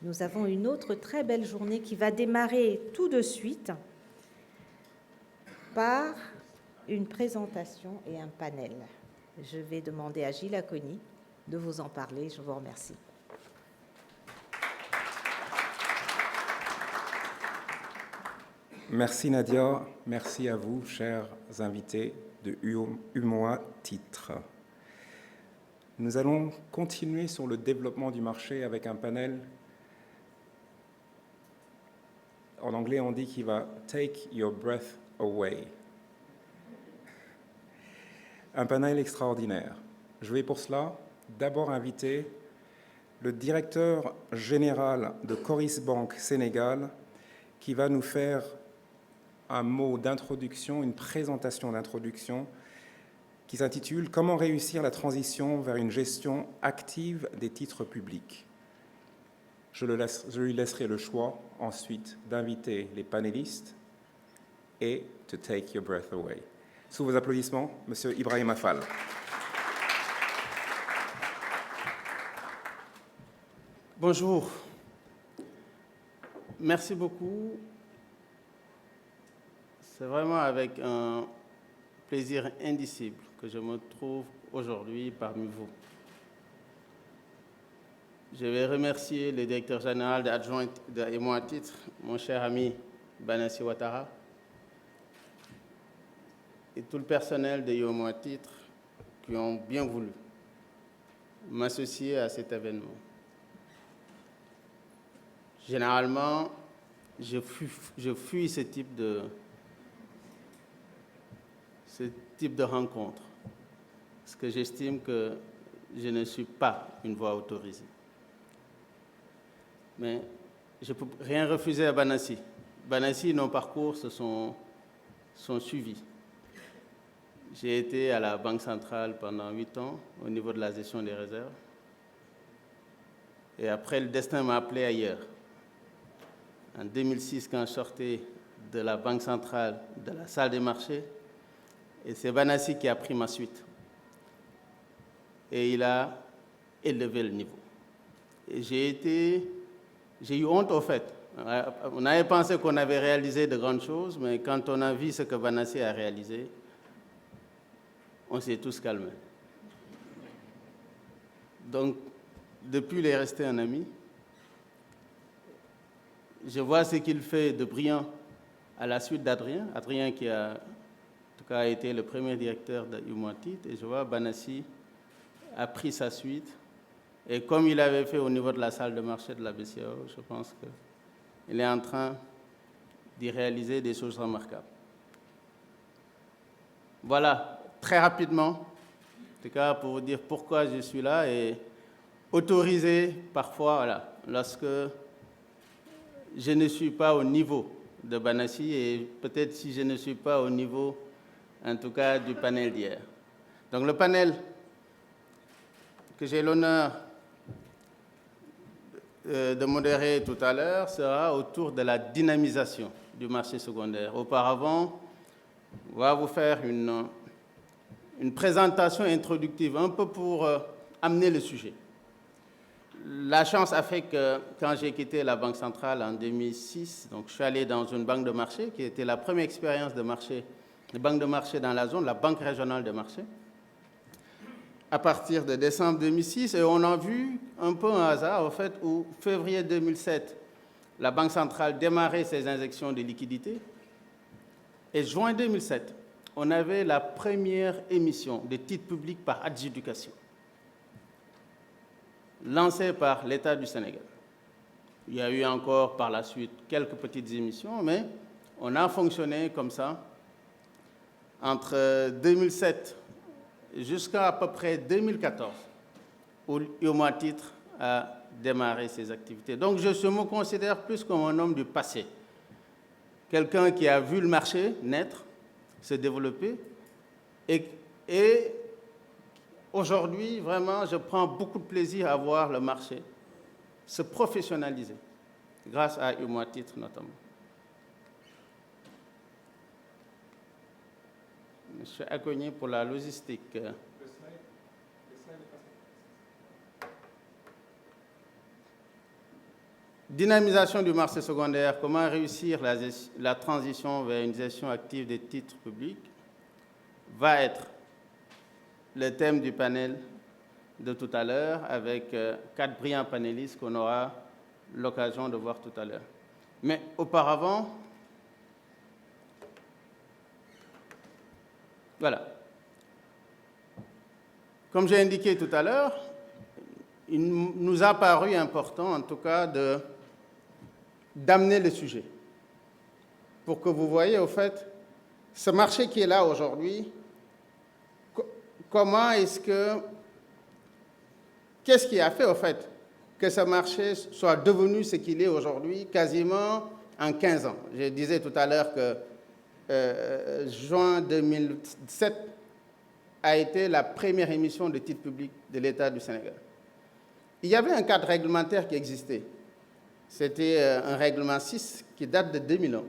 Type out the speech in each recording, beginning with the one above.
nous avons une autre très belle journée qui va démarrer tout de suite par une présentation et un panel. Je vais demander à Gilles Acogny de vous en parler. Je vous remercie. Merci Nadia, merci à vous, chers invités de UMOA Titre. Nous allons continuer sur le développement du marché avec un panel. En anglais, on dit qu'il va « take your breath away ». Un panel extraordinaire. Je vais pour cela d'abord inviter le directeur général de Coris Bank Sénégal qui va nous faire un mot d'introduction, une présentation d'introduction qui s'intitule « Comment réussir la transition vers une gestion active des titres publics ». Je lui laisserai le choix ensuite d'inviter les panélistes et « to take your breath away ». Sous vos applaudissements, Monsieur Ibrahim Affal. Bonjour. Merci beaucoup. C'est vraiment avec un plaisir indicible que je me trouve aujourd'hui parmi vous. Je vais remercier le directeur général d'adjoint de UMOA Titre, mon cher ami Banassi Ouattara, et tout le personnel de UMOA Titre qui ont bien voulu m'associer à cet événement. Généralement, je fuis ce type de rencontre, parce que j'estime que je ne suis pas une voix autorisée. Mais je ne peux rien refuser à Banassi. Banassi, nos parcours se sont suivis. J'ai été à la Banque centrale pendant 8 ans au niveau de la gestion des réserves. Et après, le destin m'a appelé ailleurs. En 2006, quand je sortais de la Banque centrale, de la salle des marchés, et c'est Banassi qui a pris ma suite. Et il a élevé le niveau. Et j'ai eu honte au fait. On avait pensé qu'on avait réalisé de grandes choses, mais quand on a vu ce que Banassi a réalisé, on s'est tous calmés. Donc, depuis, il est resté un ami. Je vois ce qu'il fait de brillant à la suite d'Adrien. Adrien qui a, en tout cas, été le premier directeur de UMOA Titre. Et je vois Banassi a pris sa suite. Et comme il avait fait au niveau de la salle de marché de la BCEAO, je pense qu'il est en train d'y réaliser des choses remarquables. Voilà, très rapidement, en tout cas pour vous dire pourquoi je suis là et autoriser parfois, voilà, lorsque je ne suis pas au niveau de Banassi et peut-être si je ne suis pas au niveau, en tout cas, du panel d'hier. Donc le panel que j'ai l'honneur de modérer tout à l'heure sera autour de la dynamisation du marché secondaire. Auparavant, on va vous faire une présentation introductive, un peu pour amener le sujet. La chance a fait que quand j'ai quitté la Banque centrale en 2006, donc je suis allé dans une banque de marché qui était la première expérience de banque de marché dans la zone, la Banque régionale de marché, à partir de décembre 2006. Et on a vu un peu un hasard, au fait, où février 2007, la Banque centrale démarrait ses injections de liquidités. Et juin 2007, on avait la première émission de titres publics par adjudication, lancée par l'État du Sénégal. Il y a eu encore par la suite quelques petites émissions, mais on a fonctionné comme ça entre 2007 jusqu'à à peu près 2014, où UMOA Titre a démarré ses activités. Donc je me considère plus comme un homme du passé, quelqu'un qui a vu le marché naître, se développer, et aujourd'hui, vraiment, je prends beaucoup de plaisir à voir le marché se professionnaliser, grâce à UMOA Titre notamment. Monsieur Acogny pour la logistique. dynamisation du marché secondaire, comment réussir la transition vers une gestion active des titres publics, va être le thème du panel de tout à l'heure avec 4 brillants panélistes qu'on aura l'occasion de voir tout à l'heure. Mais auparavant, voilà. Comme j'ai indiqué tout à l'heure, il nous a paru important, en tout cas, d'amener le sujet pour que vous voyez, au fait, ce marché qui est là aujourd'hui, comment est-ce que, qu'est-ce qui a fait, au fait, que ce marché soit devenu ce qu'il est aujourd'hui, quasiment en 15 ans. Je disais tout à l'heure que juin 2007 a été la première émission de titres publics de l'État du Sénégal. Il y avait un cadre réglementaire qui existait. C'était un règlement 6 qui date de 2001.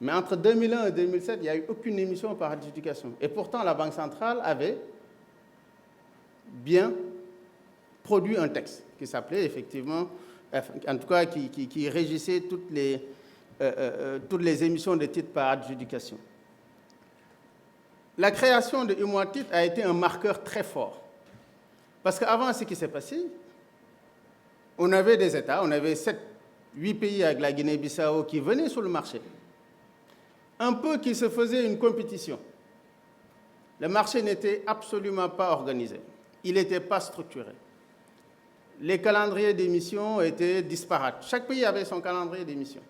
Mais entre 2001 et 2007, il n'y a eu aucune émission par adjudication. Et pourtant, la Banque centrale avait bien produit un texte qui s'appelait effectivement, en tout cas qui régissait toutes les émissions de titres par adjudication. La création de UMOATIT a été un marqueur très fort. Parce qu'avant, ce qui s'est passé, on avait des États, on avait 8 pays avec la Guinée-Bissau qui venaient sur le marché. Un peu qui se faisait une compétition. Le marché n'était absolument pas organisé. Il n'était pas structuré. Les calendriers d'émission étaient disparates. Chaque pays avait son calendrier d'émission.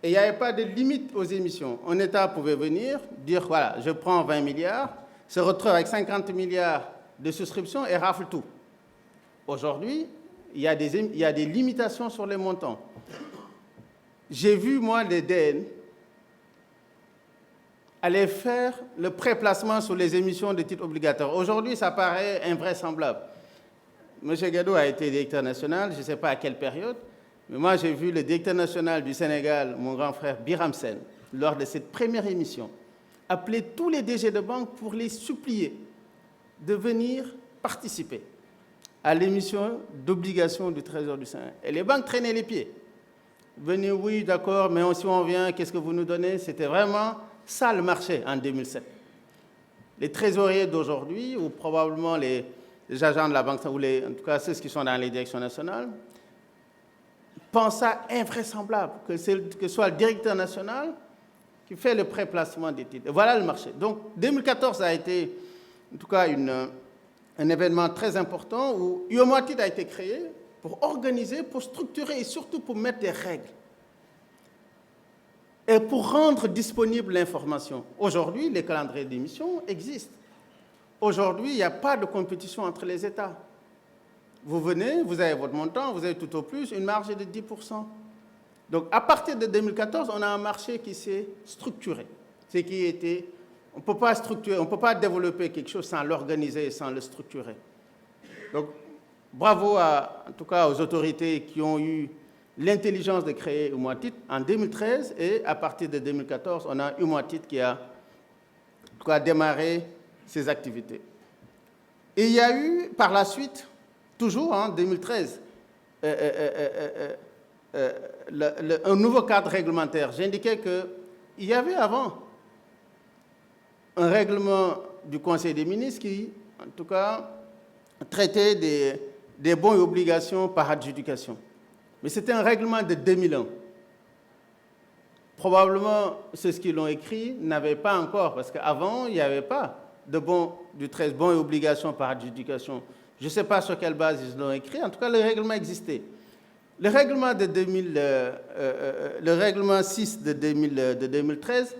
Et il n'y avait pas de limite aux émissions. Un État pouvait venir, dire, voilà, je prends 20 milliards, se retrouve avec 50 milliards de souscriptions et rafle tout. Aujourd'hui, il y a des limitations sur les montants. J'ai vu, moi, les DN aller faire le pré-placement sur les émissions de titres obligatoires. Aujourd'hui, ça paraît invraisemblable. M. Gadou a été directeur national, je ne sais pas à quelle période, mais moi, j'ai vu le directeur national du Sénégal, mon grand frère Biram Sen, lors de cette première émission, appeler tous les DG de banque pour les supplier de venir participer à l'émission d'obligation du Trésor du Sénégal. Et les banques traînaient les pieds. Venez, oui, d'accord, mais si on vient, qu'est-ce que vous nous donnez? C'était vraiment ça le marché en 2007. Les trésoriers d'aujourd'hui, ou probablement les agents de la banque, ou en tout cas ceux qui sont dans les directions nationales, pensent ça invraisemblable, que ce soit le directeur national qui fait le pré-placement des titres. Et voilà le marché. Donc 2014 a été, en tout cas, un événement très important où UMOATIT a été créé pour organiser, pour structurer et surtout pour mettre des règles et pour rendre disponible l'information. Aujourd'hui, les calendriers d'émission existent. Aujourd'hui, il n'y a pas de compétition entre les États. Vous venez, vous avez votre montant, vous avez tout au plus une marge de 10%. Donc, à partir de 2014, on a un marché qui s'est structuré. On ne peut pas structurer, on ne peut pas développer quelque chose sans l'organiser et sans le structurer. Donc, bravo en tout cas aux autorités qui ont eu l'intelligence de créer UMOATIT en 2013 et à partir de 2014, on a UMOATIT qui a en tout cas démarré ses activités. Et il y a eu par la suite, toujours en 2013, un nouveau cadre réglementaire. J'indiquais qu'il y avait avant un règlement du Conseil des ministres qui, en tout cas, traitait des bons et obligations par adjudication. Mais c'était un règlement de 2001. Probablement, ceux qui l'ont écrit n'avaient pas encore, parce qu'avant, il n'y avait pas de bons et obligations par adjudication. Je ne sais pas sur quelle base ils l'ont écrit. En tout cas, le règlement existait. Le règlement de 2000, le règlement 6 de 2013,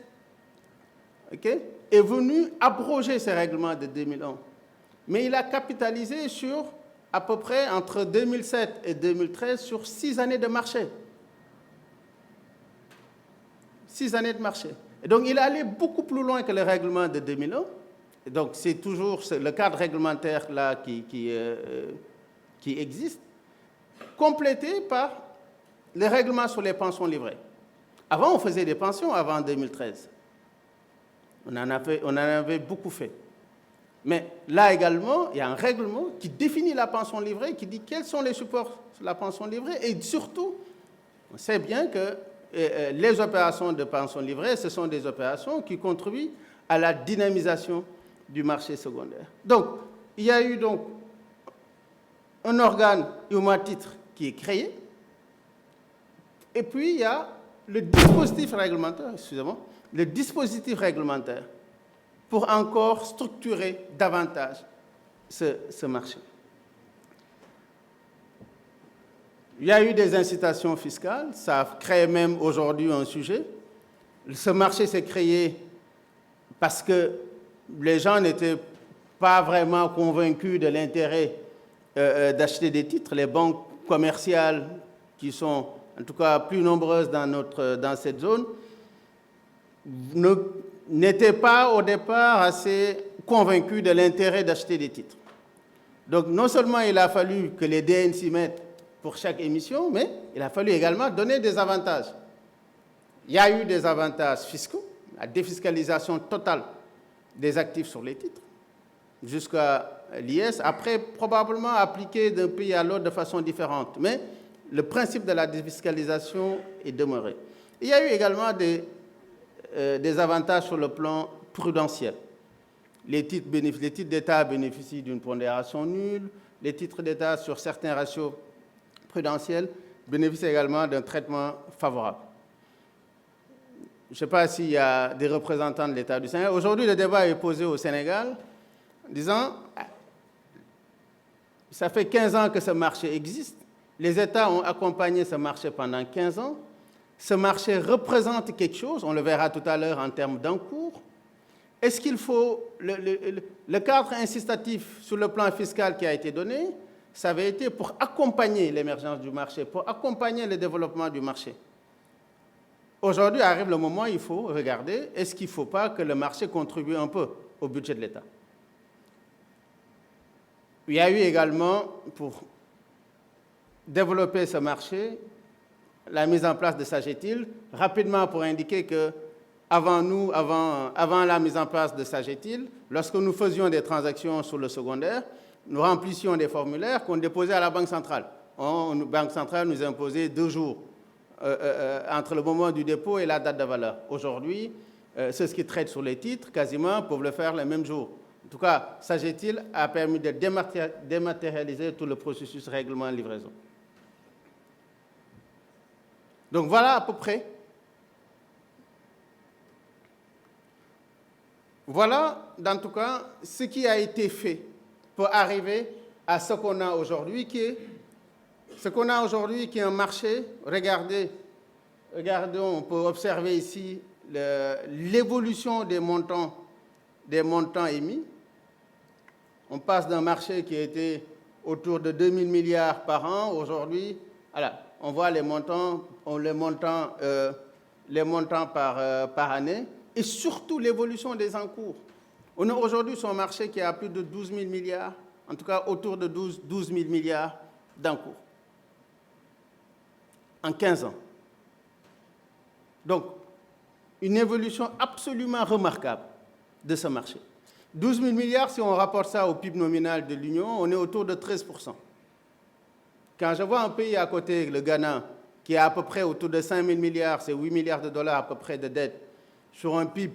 okay, est venu abroger ce règlement de 2001. Mais il a capitalisé sur à peu près entre 2007 et 2013 sur 6 années de marché. 6 années de marché. Et donc, il est allé beaucoup plus loin que le règlement de 2001. Et donc, c'est toujours le cadre réglementaire là qui existe, complété par les règlements sur les pensions livrées. Avant, on faisait des pensions avant 2013. On en avait beaucoup fait. Mais là également, il y a un règlement qui définit la pension livrée, qui dit quels sont les supports de la pension livrée. Et surtout, on sait bien que les opérations de pension livrée, ce sont des opérations qui contribuent à la dynamisation du marché secondaire. Donc, il y a eu donc un organe IOMA-titre qui est créé, et puis il y a le dispositif réglementaire, pour encore structurer davantage ce marché. Il y a eu des incitations fiscales, ça crée même aujourd'hui un sujet. Ce marché s'est créé parce que les gens n'étaient pas vraiment convaincus de l'intérêt d'acheter des titres. Les banques commerciales, qui sont en tout cas plus nombreuses dans cette zone, n'étaient pas au départ assez convaincus de l'intérêt d'acheter des titres. Donc non seulement il a fallu que les DN s'y mettent pour chaque émission, mais il a fallu également donner des avantages. Il y a eu des avantages fiscaux, la défiscalisation totale des actifs sur les titres, jusqu'à l'IS, après probablement appliqué d'un pays à l'autre de façon différente. Mais le principe de la défiscalisation est demeuré. Il y a eu également des avantages sur le plan prudentiel. Les titres d'État bénéficient d'une pondération nulle. Les titres d'État sur certains ratios prudentiels bénéficient également d'un traitement favorable. Je ne sais pas s'il y a des représentants de l'État du Sénégal. Aujourd'hui, le débat est posé au Sénégal, disant ça fait 15 ans que ce marché existe. Les États ont accompagné ce marché pendant 15 ans. Ce marché représente quelque chose, on le verra tout à l'heure en termes d'encours. Est-ce qu'il faut... Le cadre incitatif sur le plan fiscal qui a été donné, ça avait été pour accompagner l'émergence du marché, pour accompagner le développement du marché. Aujourd'hui arrive le moment où il faut regarder, est-ce qu'il ne faut pas que le marché contribue un peu au budget de l'État? Il y a eu également, pour développer ce marché, la mise en place de Sagetil, rapidement pour indiquer que avant la mise en place de Sagetil, lorsque nous faisions des transactions sur le secondaire, nous remplissions des formulaires qu'on déposait à la Banque centrale. La Banque centrale nous imposait 2 jours entre le moment du dépôt et la date de valeur. Aujourd'hui, ceux qui traitent sur les titres, quasiment, peuvent le faire le même jour. En tout cas, Sagetil a permis de dématérialiser tout le processus règlement-livraison. Donc voilà à peu près. Voilà, en tout cas, ce qui a été fait pour arriver à ce qu'on a aujourd'hui, qui est un marché. Regardez, on peut observer ici l'évolution des montants émis. On passe d'un marché qui était autour de 2 000 milliards par an. Aujourd'hui, voilà, on voit les montants par année et surtout l'évolution des encours. On a aujourd'hui sur un marché qui a plus de 12 000 milliards, en tout cas autour de 12 000 milliards d'encours en 15 ans. Donc, une évolution absolument remarquable de ce marché. 12 000 milliards, si on rapporte ça au PIB nominal de l'Union, on est autour de 13%. Quand je vois un pays à côté, le Ghana, qui est à peu près autour de 5 000 milliards, c'est 8 milliards de dollars à peu près de dette, sur un PIB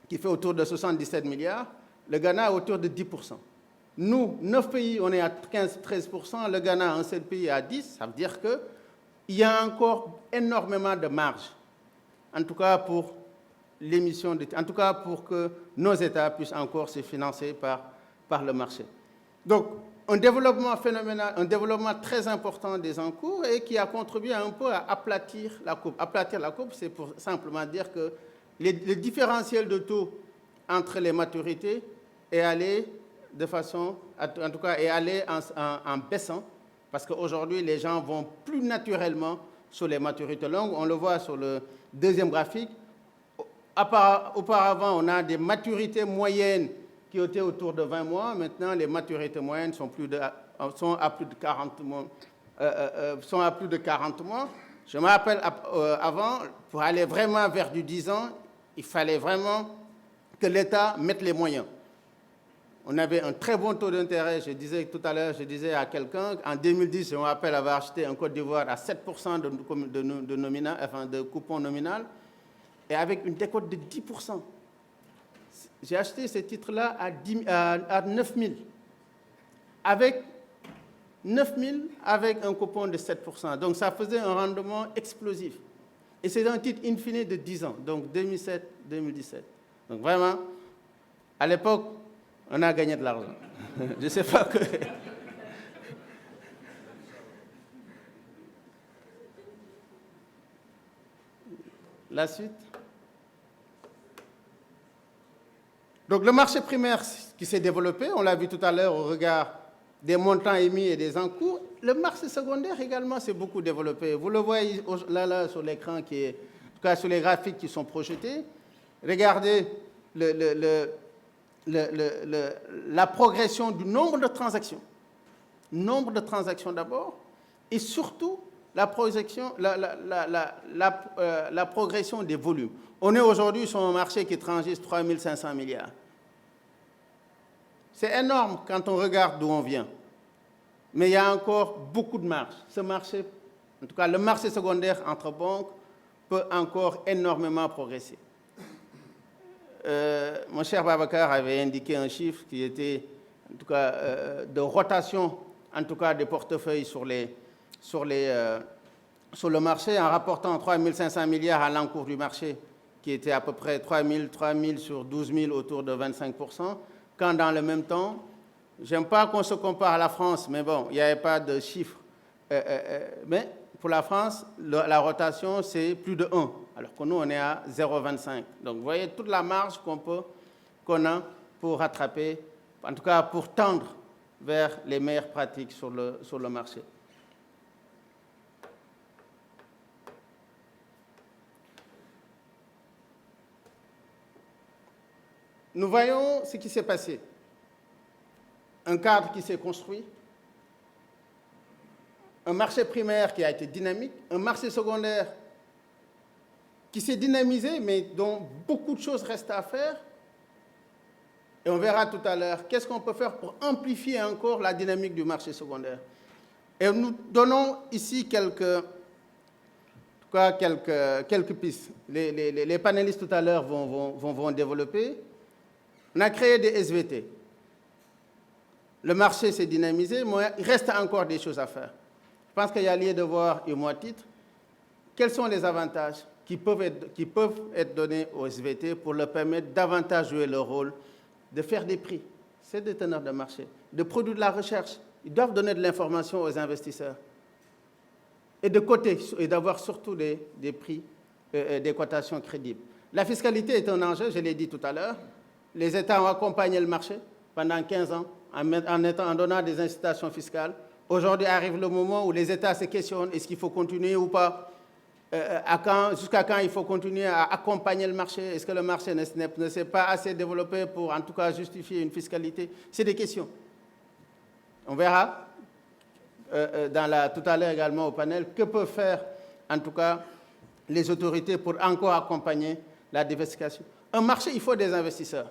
qui fait autour de 77 milliards, le Ghana est autour de 10%. Nous, 9 pays, on est à 15-13%, le Ghana, un seul pays, est à 10%, ça veut dire qu'il y a encore énormément de marge, en tout cas pour l'émission, en tout cas pour que nos États puissent encore se financer par le marché. Donc, un développement phénoménal, un développement très important des encours et qui a contribué un peu à aplatir la courbe. Aplatir la courbe, c'est pour simplement dire que le différentiel de taux entre les maturités est allé de façon, en tout cas, est allé en baissant, parce qu'aujourd'hui, les gens vont plus naturellement sur les maturités longues. On le voit sur le deuxième graphique. Auparavant, on a des maturités moyennes qui étaient autour de 20 mois. Maintenant, les maturités moyennes sont à plus de 40 mois. Je me rappelle, avant, pour aller vraiment vers du 10 ans, il fallait vraiment que l'État mette les moyens. On avait un très bon taux d'intérêt. Je disais tout à l'heure, je disais à quelqu'un, en 2010, je me rappelle avoir acheté en Côte d'Ivoire à 7% de coupon nominal et avec une décote de 10%. J'ai acheté ces titres-là à 9 000. Avec 9 000 avec un coupon de 7%. Donc, ça faisait un rendement explosif. Et c'est un titre in fine de 10 ans, donc 2007-2017. Donc, vraiment, à l'époque, on a gagné de l'argent. Je ne sais pas que... La suite. Donc, le marché primaire qui s'est développé, on l'a vu tout à l'heure au regard des montants émis et des encours. Le marché secondaire également s'est beaucoup développé. Vous le voyez là sur l'écran, en tout cas sur les graphiques qui sont projetés. Regardez la progression du nombre de transactions. Nombre de transactions d'abord, et surtout la progression des volumes. On est aujourd'hui sur un marché qui transige 3 500 milliards. C'est énorme quand on regarde d'où on vient. Mais il y a encore beaucoup de marge. Ce marché, en tout cas le marché secondaire entre banques, peut encore énormément progresser. Mon cher Babacar avait indiqué un chiffre qui était, en tout cas, de rotation, en tout cas des portefeuilles sur le marché, en rapportant 3 500 milliards à l'encours du marché, qui était à peu près 3 000 sur 12 000, autour de 25%, quand dans le même temps, j'aime pas qu'on se compare à la France, mais bon, il n'y avait pas de chiffre. Mais pour la France, la rotation, c'est plus de 1, alors que nous, on est à 0,25. Donc, vous voyez toute la marge qu'on a pour rattraper, en tout cas pour tendre vers les meilleures pratiques sur le marché. Nous voyons ce qui s'est passé. Un cadre qui s'est construit, un marché primaire qui a été dynamique, un marché secondaire qui s'est dynamisé, mais dont beaucoup de choses restent à faire. Et on verra tout à l'heure qu'est-ce qu'on peut faire pour amplifier encore la dynamique du marché secondaire. Et nous donnons ici quelques pistes. Les panélistes tout à l'heure vont développer. On a créé des SVT. Le marché s'est dynamisé, mais il reste encore des choses à faire. Je pense qu'il y a lieu de voir, et moi, titre, quels sont les avantages qui peuvent être donnés au SVT pour leur permettre davantage jouer leur rôle, de faire des prix, c'est des teneurs de marché, de produire de la recherche. Ils doivent donner de l'information aux investisseurs et de coter, et d'avoir surtout des prix, des cotations crédibles. La fiscalité est un enjeu, je l'ai dit tout à l'heure. Les États ont accompagné le marché pendant 15 ans en donnant des incitations fiscales. Aujourd'hui arrive le moment où les États se questionnent, est-ce qu'il faut continuer ou pas, jusqu'à quand il faut continuer à accompagner le marché, est-ce que le marché ne s'est pas assez développé pour en tout cas justifier une fiscalité. C'est des questions. On verra tout à l'heure également au panel que peuvent faire en tout cas les autorités pour encore accompagner la diversification. Un marché, il faut des investisseurs.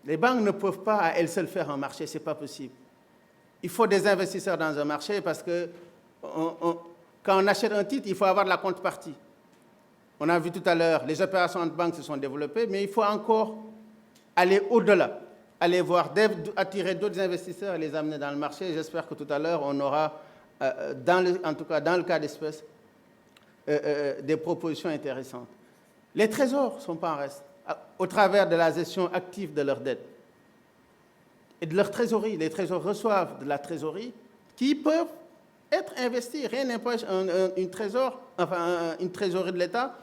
Les banques ne peuvent pas à elles seules faire un marché, ce n'est pas possible. Il faut des investisseurs dans un marché parce que quand on achète un titre, il faut avoir de la contrepartie. On a vu tout à l'heure, les opérations de banque se sont développées, mais il faut encore aller au-delà, aller voir, attirer d'autres investisseurs et les amener dans le marché. J'espère que tout à l'heure, on aura, en tout cas dans le cas d'espèce, des propositions intéressantes. Les trésors ne sont pas en reste, au travers de la gestion active de leurs dettes et de leur trésorerie. Les trésors reçoivent de la trésorerie qui peuvent être investis. Rien n'empêche une trésorerie de l'État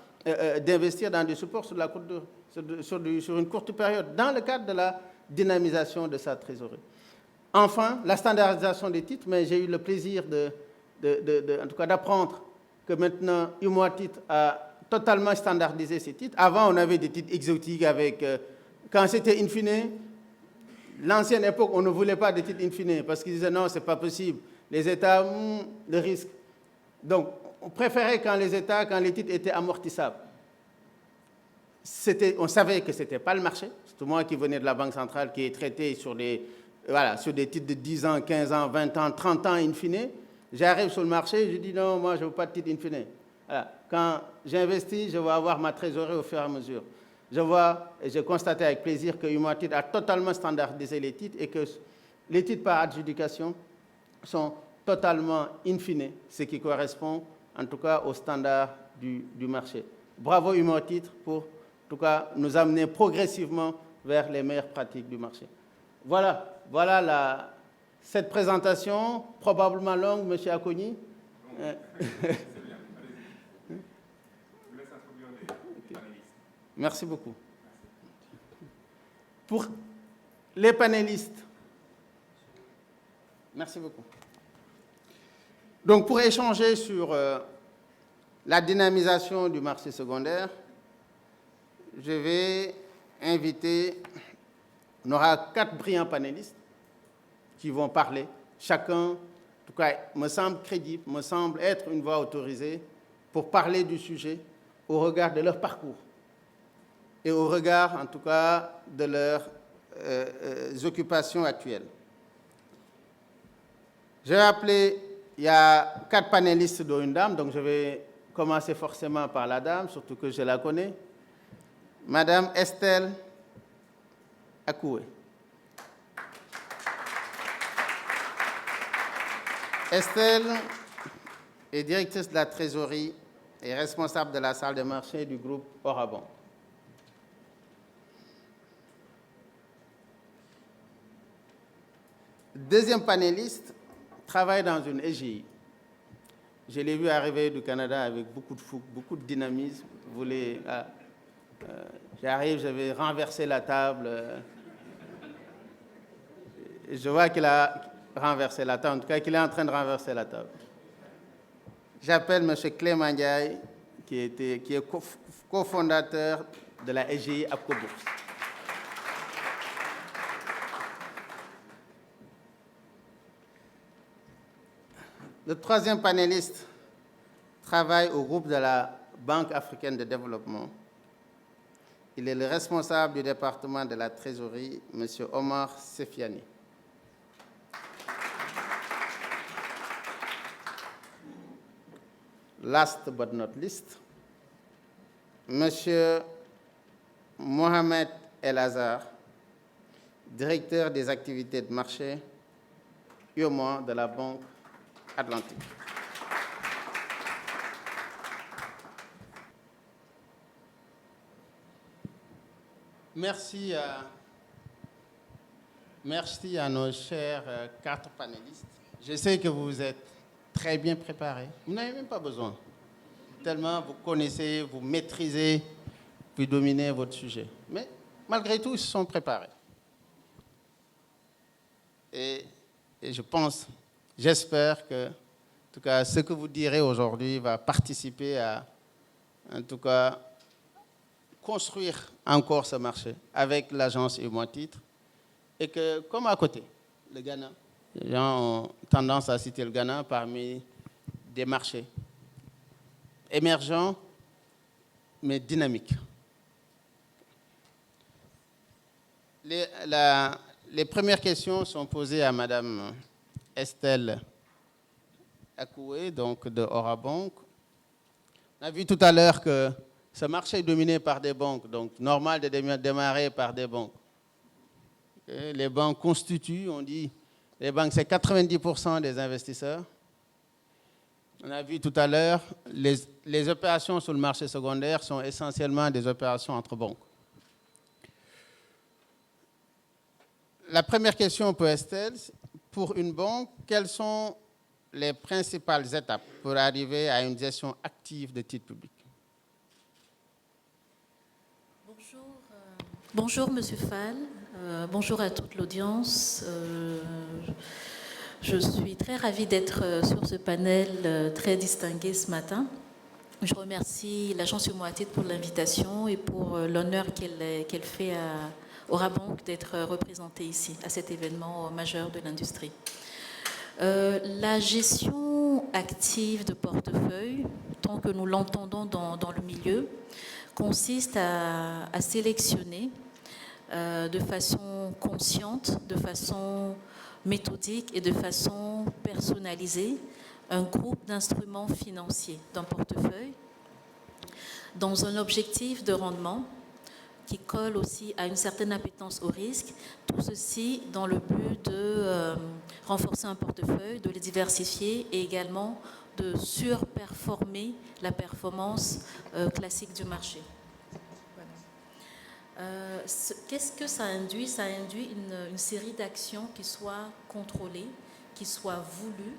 d'investir dans des supports sur une courte période, dans le cadre de la dynamisation de sa trésorerie. Enfin, la standardisation des titres, mais j'ai eu le plaisir en tout cas d'apprendre que maintenant, Umoatit a totalement standardisé ces titres. Avant, on avait des titres exotiques avec... quand c'était in fine, l'ancienne époque, on ne voulait pas des titres in fine parce qu'ils disaient non, ce n'est pas possible. Les États, le risque. Donc, on préférait quand les titres étaient amortissables. on savait que ce n'était pas le marché. Surtout moi qui venais de la Banque centrale, qui est traité sur des titres de 10 ans, 15 ans, 20 ans, 30 ans, in fine. J'arrive sur le marché, je dis non, moi je ne veux pas de titre in fine. Voilà. Quand j'investis, je vais avoir ma trésorerie au fur et à mesure. Je vois et j'ai constaté avec plaisir que Humantit a totalement standardisé les titres et que les titres par adjudication sont totalement in fine, ce qui correspond en tout cas au standard du marché. Bravo Humantit pour en tout cas nous amener progressivement vers les meilleures pratiques du marché. Voilà cette présentation, probablement longue, M. Akoni. Merci beaucoup. Pour les panélistes, merci beaucoup. Donc, pour échanger sur la dynamisation du marché secondaire, je vais inviter, on aura 4 brillants panélistes qui vont parler. Chacun, en tout cas, me semble crédible, me semble être une voix autorisée pour parler du sujet au regard de leur parcours et au regard, en tout cas, de leurs occupations actuelles. Je vais appeler, il y a 4 panélistes dont une dame, donc je vais commencer forcément par la dame, surtout que je la connais. Madame Estelle Akoué. Estelle est directrice de la trésorerie et responsable de la salle de marché du groupe Orabank. Deuxième panéliste travaille dans une EGI. Je l'ai vu arriver du Canada avec beaucoup de fougue, beaucoup de dynamisme. J'arrive, je vais renverser la table. Je vois qu'il a renversé la table, en tout cas qu'il est en train de renverser la table. J'appelle M. Clément Ndiaye, qui est cofondateur de la EGI APCO Bourse. Le troisième panéliste travaille au groupe de la Banque africaine de développement. Il est le responsable du département de la trésorerie, M. Omar Sefiani. Last but not least, M. Mohamed El Azhar, directeur des activités de marché, UEMOA de la Banque Atlantique. Merci à nos chers 4 panélistes. Je sais que vous êtes très bien préparés. Vous n'avez même pas besoin. Tellement vous connaissez, vous maîtrisez, vous dominez votre sujet. Mais malgré tout, ils se sont préparés. Et je pense, j'espère que, en tout cas, ce que vous direz aujourd'hui va participer à, en tout cas, construire encore ce marché avec l'agence Humantit. Et que, comme à côté, le Ghana, les gens ont tendance à citer le Ghana parmi des marchés émergents, mais dynamiques. Les premières questions sont posées à Mme Estelle Akoué, donc de Orabank. On a vu tout à l'heure que ce marché est dominé par des banques, donc normal de démarrer par des banques. Et les banques constituent, on dit, les banques c'est 90% des investisseurs. On a vu tout à l'heure, les opérations sur le marché secondaire sont essentiellement des opérations entre banques. La première question pour Estelle, pour une banque, quelles sont les principales étapes pour arriver à une gestion active de titres publics? Bonjour Monsieur Fall, bonjour à toute l'audience. Je suis très ravie d'être sur ce panel très distingué ce matin. Je remercie l'agence Humantit pour l'invitation et pour l'honneur qu'elle fait à Orabank d'être représentée ici, à cet événement majeur de l'industrie. La gestion active de portefeuille, tant que nous l'entendons dans le milieu, consiste à sélectionner de façon consciente, de façon méthodique et de façon personnalisée un groupe d'instruments financiers d'un portefeuille dans un objectif de rendement qui colle aussi à une certaine appétence au risque, tout ceci dans le but de renforcer un portefeuille, de le diversifier et également de surperformer la performance classique du marché. Qu'est-ce que ça induit? Ça induit une série d'actions qui soient contrôlées, qui soient voulues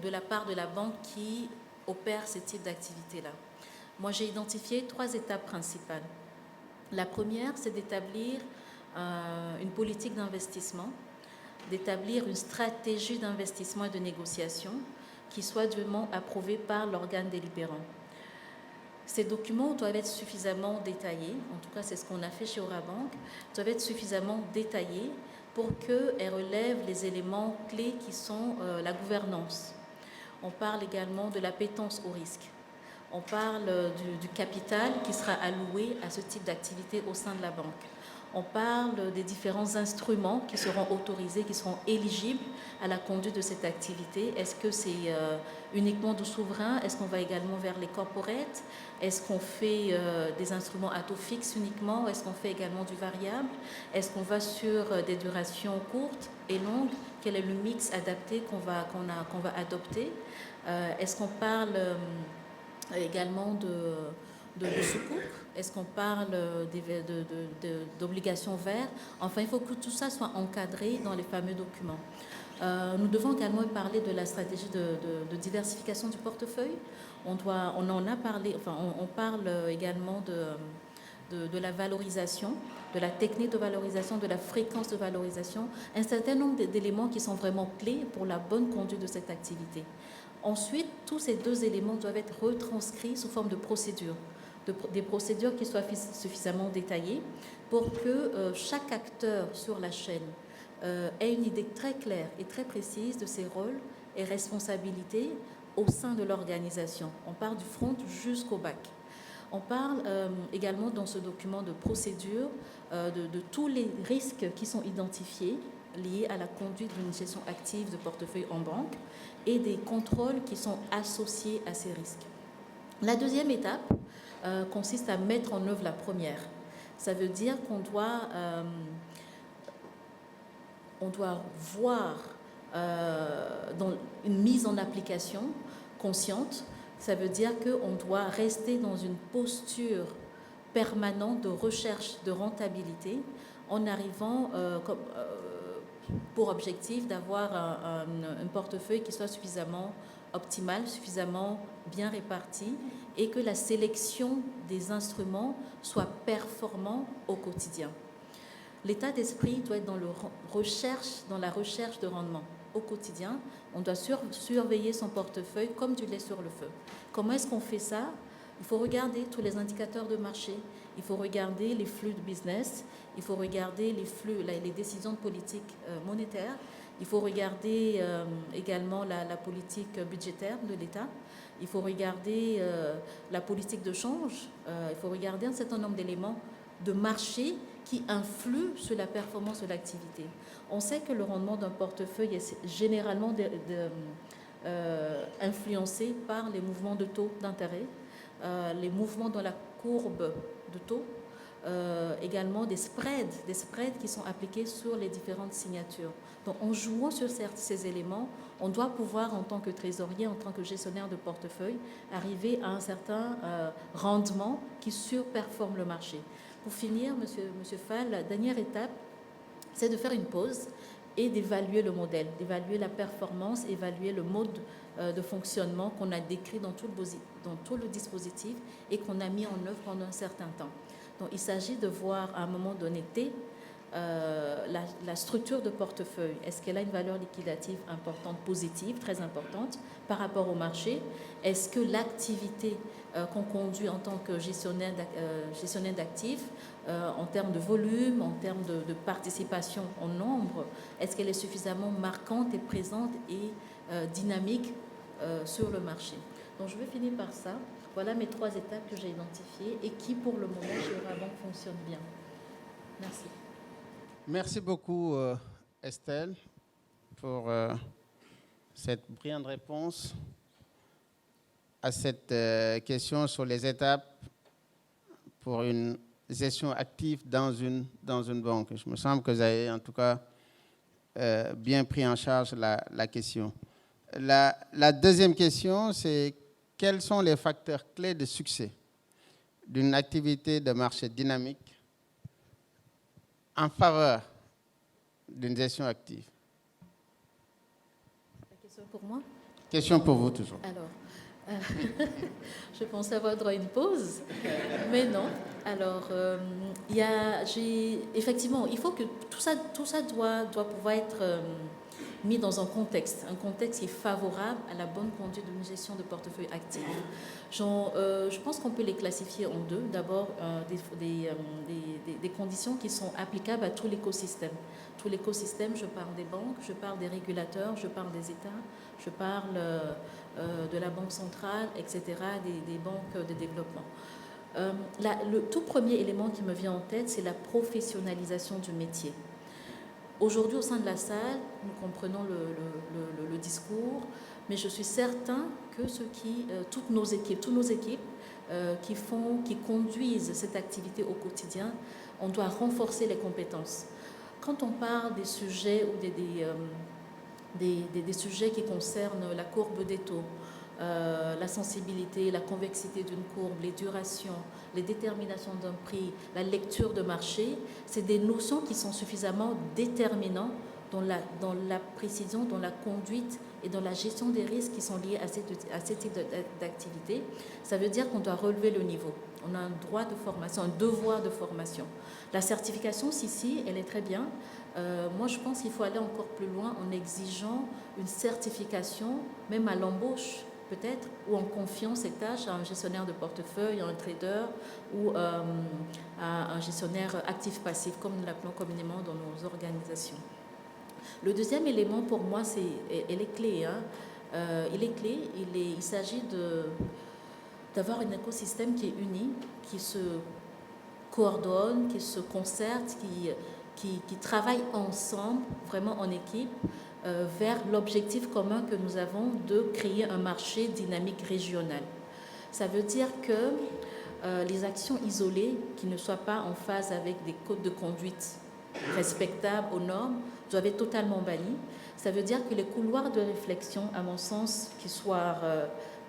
de la part de la banque qui opère ce type d'activité-là. Moi, j'ai identifié 3 étapes principales. La première, c'est d'établir une politique d'investissement, d'établir une stratégie d'investissement et de négociation qui soit dûment approuvée par l'organe délibérant. Ces documents doivent être suffisamment détaillés, en tout cas c'est ce qu'on a fait chez Orabank, doivent être suffisamment détaillés pour qu'elles relèvent les éléments clés qui sont la gouvernance. On parle également de l'appétence au risque. On parle du capital qui sera alloué à ce type d'activité au sein de la banque. On parle des différents instruments qui seront autorisés, qui seront éligibles à la conduite de cette activité. Est-ce que c'est uniquement du souverain? Est-ce qu'on va également vers les corporates? Est-ce qu'on fait des instruments à taux fixe uniquement? Est-ce qu'on fait également du variable? Est-ce qu'on va sur des durations courtes et longues? Quel est le mix adapté qu'on va adopter? Est-ce qu'on parle également de sukuk? Est-ce qu'on parle d'obligations vertes? Enfin, il faut que tout ça soit encadré dans les fameux documents. Nous devons également parler de la stratégie de diversification du portefeuille. On en a parlé, enfin, on parle également de la valorisation, de la technique de valorisation, de la fréquence de valorisation, un certain nombre d'éléments qui sont vraiment clés pour la bonne conduite de cette activité. Ensuite, tous ces 2 éléments doivent être retranscrits sous forme de procédures, des procédures qui soient suffisamment détaillées pour que chaque acteur sur la chaîne ait une idée très claire et très précise de ses rôles et responsabilités au sein de l'organisation. On part du front jusqu'au back. On parle également dans ce document de procédure de tous les risques qui sont identifiés liés à la conduite d'une gestion active de portefeuille en banque et des contrôles qui sont associés à ces risques. La deuxième étape consiste à mettre en œuvre la première. Ça veut dire qu'on doit voir dans une mise en application consciente. Ça veut dire qu'on doit rester dans une posture permanente de recherche de rentabilité en arrivant pour objectif d'avoir un portefeuille qui soit suffisamment optimal, suffisamment bien réparti et que la sélection des instruments soit performant au quotidien. L'état d'esprit doit être dans la recherche de rendement au quotidien. On doit surveiller son portefeuille comme du lait sur le feu. Comment est-ce qu'on fait ça? Il faut regarder tous les indicateurs de marché, il faut regarder les flux de business, il faut regarder les décisions de politique monétaire, il faut regarder également la politique budgétaire de l'État, il faut regarder la politique de change, il faut regarder un certain nombre d'éléments de marché qui influent sur la performance de l'activité. On sait que le rendement d'un portefeuille est généralement influencé par les mouvements de taux d'intérêt, les mouvements dans la courbe de taux, également des spreads qui sont appliqués sur les différentes signatures. Donc en jouant sur ces éléments, on doit pouvoir, en tant que trésorier, en tant que gestionnaire de portefeuille, arriver à un certain rendement qui surperforme le marché. Pour finir, Monsieur Fall, la dernière étape, c'est de faire une pause et d'évaluer le modèle, d'évaluer la performance, évaluer le mode de fonctionnement qu'on a décrit dans tout le dispositif et qu'on a mis en œuvre pendant un certain temps. Donc, il s'agit de voir à un moment donné la structure de portefeuille. Est-ce qu'elle a une valeur liquidative importante, positive, très importante par rapport au marché? Est-ce que l'activité qu'on conduit en tant que gestionnaire d'actifs, en termes de volume, en termes de participation en nombre, est-ce qu'elle est suffisamment marquante et présente et dynamique sur le marché? Donc je vais finir par ça. Voilà mes 3 étapes que j'ai identifiées et qui, pour le moment, chez Orabank fonctionnent bien. Merci. Merci beaucoup, Estelle, pour cette brillante réponse à cette question sur les étapes pour une gestion active dans une banque. Je me semble que vous avez en tout cas bien pris en charge la question. La deuxième question, c'est quels sont les facteurs clés de succès d'une activité de marché dynamique en faveur d'une gestion active? La question pour moi? Question pour vous toujours. Alors, je pensais avoir droit à une pause, mais non. Alors, effectivement, il faut que tout ça doit pouvoir être mis dans un contexte qui est favorable à la bonne conduite d'une gestion de portefeuille actif. Je pense qu'on peut les classifier en 2. D'abord, des conditions qui sont applicables à tout l'écosystème. Tout l'écosystème, je parle des banques, je parle des régulateurs, je parle des États, je parle de la Banque centrale, etc., des banques de développement. Le tout premier élément qui me vient en tête, c'est la professionnalisation du métier. Aujourd'hui, au sein de la salle, nous comprenons le discours, mais je suis certain que toutes nos équipes qui conduisent cette activité au quotidien, on doit renforcer les compétences. Quand on parle des sujets ou des sujets qui concernent la courbe des taux, la sensibilité, la convexité d'une courbe, les durations, les déterminations d'un prix, la lecture de marché, c'est des notions qui sont suffisamment déterminantes dans la précision, dans la conduite et dans la gestion des risques qui sont liés à ce type d'activité. Ça veut dire qu'on doit relever le niveau. On a un droit de formation, un devoir de formation. La certification, si, elle est très bien. Moi, je pense qu'il faut aller encore plus loin en exigeant une certification, même à l'embauche, peut-être, ou en confiant ces tâches à un gestionnaire de portefeuille, à un trader ou à un gestionnaire actif-passif, comme nous l'appelons communément dans nos organisations. Le deuxième élément, pour moi, elle est clé. Il est clé. Il s'agit d'avoir un écosystème qui est uni, qui se coordonne, qui se concerte, qui travaille ensemble, vraiment en équipe, vers l'objectif commun que nous avons de créer un marché dynamique régional. Ça veut dire que les actions isolées qui ne soient pas en phase avec des codes de conduite respectables aux normes doivent être totalement bannies. Ça veut dire que les couloirs de réflexion, à mon sens, qui soient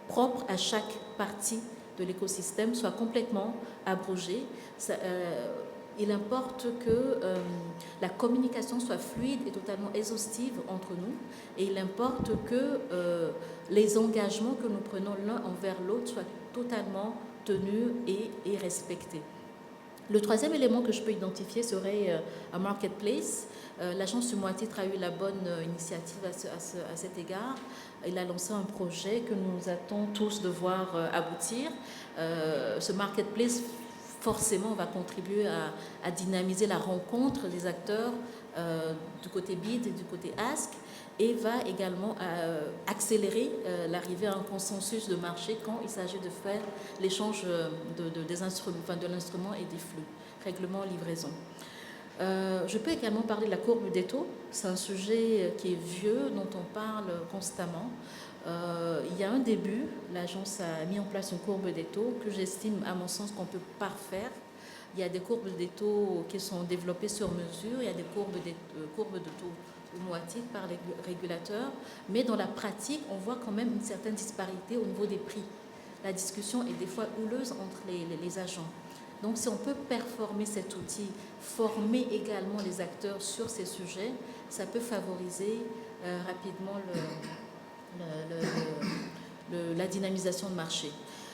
propres à chaque partie de l'écosystème, soient complètement abrogés. Il importe que la communication soit fluide et totalement exhaustive entre nous, et il importe que les engagements que nous prenons l'un envers l'autre soient totalement tenus et respectés. Le troisième élément que je peux identifier serait un marketplace. L'agence sur Moititre a eu la bonne initiative à cet égard. Il a lancé un projet que nous attendons tous de voir aboutir. Ce marketplace, forcément, va contribuer à dynamiser la rencontre des acteurs du côté BID et du côté Ask, et va également accélérer l'arrivée à un consensus de marché quand il s'agit de faire l'échange de l'instrument et des flux, règlement, livraison. Je peux également parler de la courbe des taux. C'est un sujet qui est vieux, dont on parle constamment. Il y a un début, l'agence a mis en place une courbe des taux que j'estime, à mon sens, qu'on peut parfaire. Il y a des courbes des taux qui sont développées sur mesure, il y a des courbes de taux moitié par les régulateurs, mais dans la pratique, on voit quand même une certaine disparité au niveau des prix. La discussion est des fois houleuse entre les agents. Donc, si on peut performer cet outil, former également les acteurs sur ces sujets, ça peut favoriser rapidement la dynamisation de marché.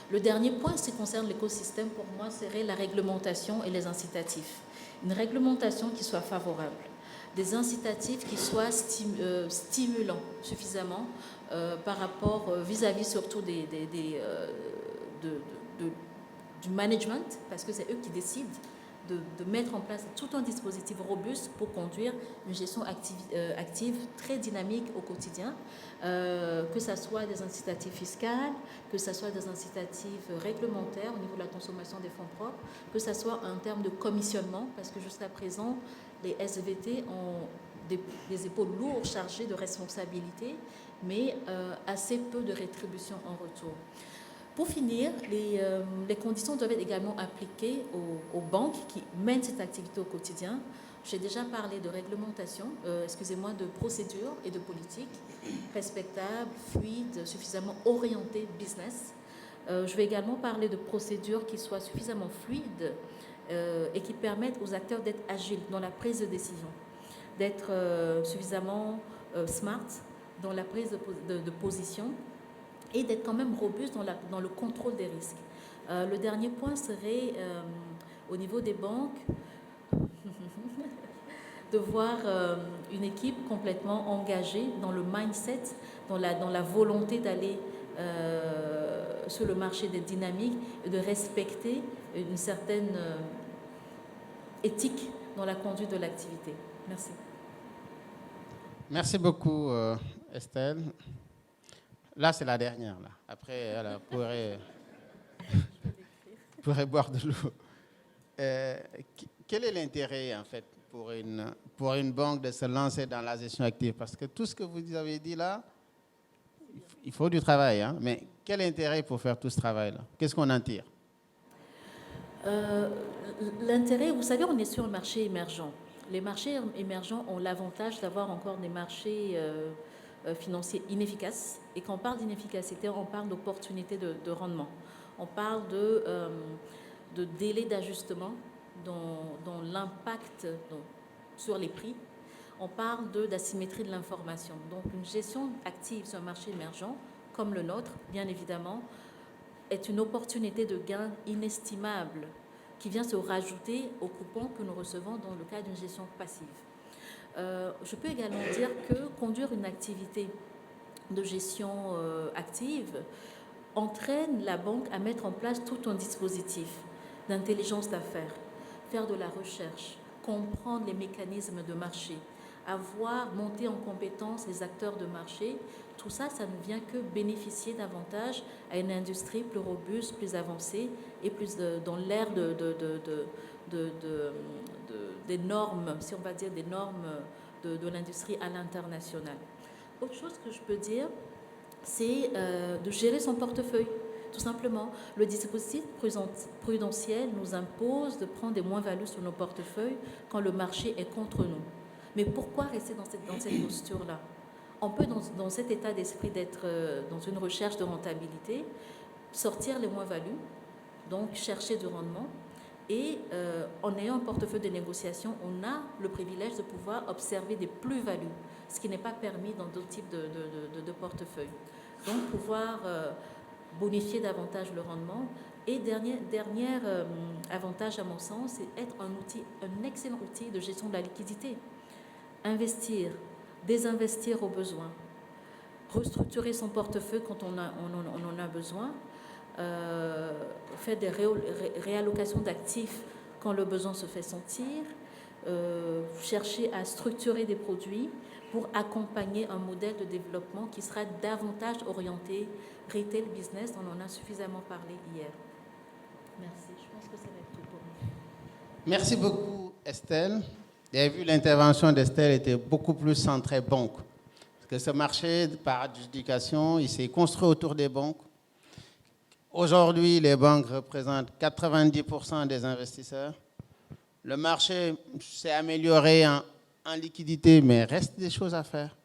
Le dernier point, ce qui concerne l'écosystème, pour moi, serait la réglementation et les incitatifs. Une réglementation qui soit favorable, des incitatifs qui soient stimulants suffisamment par rapport vis-à-vis surtout du management, parce que c'est eux qui décident de mettre en place tout un dispositif robuste pour conduire une gestion active très dynamique au quotidien, que ce soit des incitatifs fiscaux, que ce soit des incitatifs réglementaires au niveau de la consommation des fonds propres, que ce soit en termes de commissionnement, parce que jusqu'à présent, les SVT ont des épaules lourdes chargées de responsabilités, mais assez peu de rétribution en retour. Pour finir, les conditions doivent être également appliquées aux banques qui mènent cette activité au quotidien. J'ai déjà parlé de réglementation, de procédures et de politiques respectables, fluides, suffisamment orientées business. Je vais également parler de procédures qui soient suffisamment fluides et qui permettent aux acteurs d'être agiles dans la prise de décision, d'être suffisamment smart dans la prise de position et d'être quand même robuste dans le contrôle des risques. Le dernier point serait, au niveau des banques, de voir une équipe complètement engagée dans le mindset, dans la volonté d'aller sur le marché des dynamiques et de respecter une certaine éthique dans la conduite de l'activité. Merci. Merci beaucoup, Estelle. Là, c'est la dernière. Là. Après, elle pourrait boire de l'eau. Quel est l'intérêt, en fait, pour une banque de se lancer dans la gestion active? Parce que tout ce que vous avez dit là, il faut du travail. Hein? Mais quel intérêt pour faire tout ce travail-là? Qu'est-ce qu'on en tire? L'intérêt, vous savez, on est sur un marché émergent. Les marchés émergents ont l'avantage d'avoir encore des marchés financiers inefficaces. Et quand on parle d'inefficacité, on parle d'opportunités de rendement. On parle de délai d'ajustement dans l'impact sur les prix. On parle d'asymétrie de l'information. Donc une gestion active sur un marché émergent, comme le nôtre, bien évidemment, est une opportunité de gain inestimable qui vient se rajouter aux coupons que nous recevons dans le cadre d'une gestion passive. Je peux également dire que conduire une activité de gestion active entraîne la banque à mettre en place tout un dispositif d'intelligence d'affaires, faire de la recherche, comprendre les mécanismes de marché, monter en compétence les acteurs de marché. Tout ça, ça ne vient que bénéficier davantage à une industrie plus robuste, plus avancée et plus dans l'ère des normes, si on va dire des normes de l'industrie à l'international. Autre chose que je peux dire, c'est de gérer son portefeuille, tout simplement. Le dispositif prudentiel nous impose de prendre des moins-values sur nos portefeuilles quand le marché est contre nous. Mais pourquoi rester dans cette posture-là? On peut, dans cet état d'esprit d'être dans une recherche de rentabilité, sortir les moins-values, donc chercher du rendement, et en ayant un portefeuille de négociation, on a le privilège de pouvoir observer des plus-values, ce qui n'est pas permis dans d'autres types de portefeuilles. Donc, pouvoir bonifier davantage le rendement. Et dernier avantage, à mon sens, c'est être un excellent outil de gestion de la liquidité. Investir, désinvestir au besoin, restructurer son portefeuille quand on en a besoin, faire des réallocations d'actifs quand le besoin se fait sentir, chercher à structurer des produits pour accompagner un modèle de développement qui sera davantage orienté retail business, on en a suffisamment parlé hier. Merci, je pense que ça va être tout pour moi. Merci beaucoup, Estelle. Vous avez vu, l'intervention d'Estelle était beaucoup plus centrée banque. Parce que ce marché, par adjudication, il s'est construit autour des banques. Aujourd'hui, les banques représentent 90% des investisseurs. Le marché s'est amélioré en liquidité, mais il reste des choses à faire.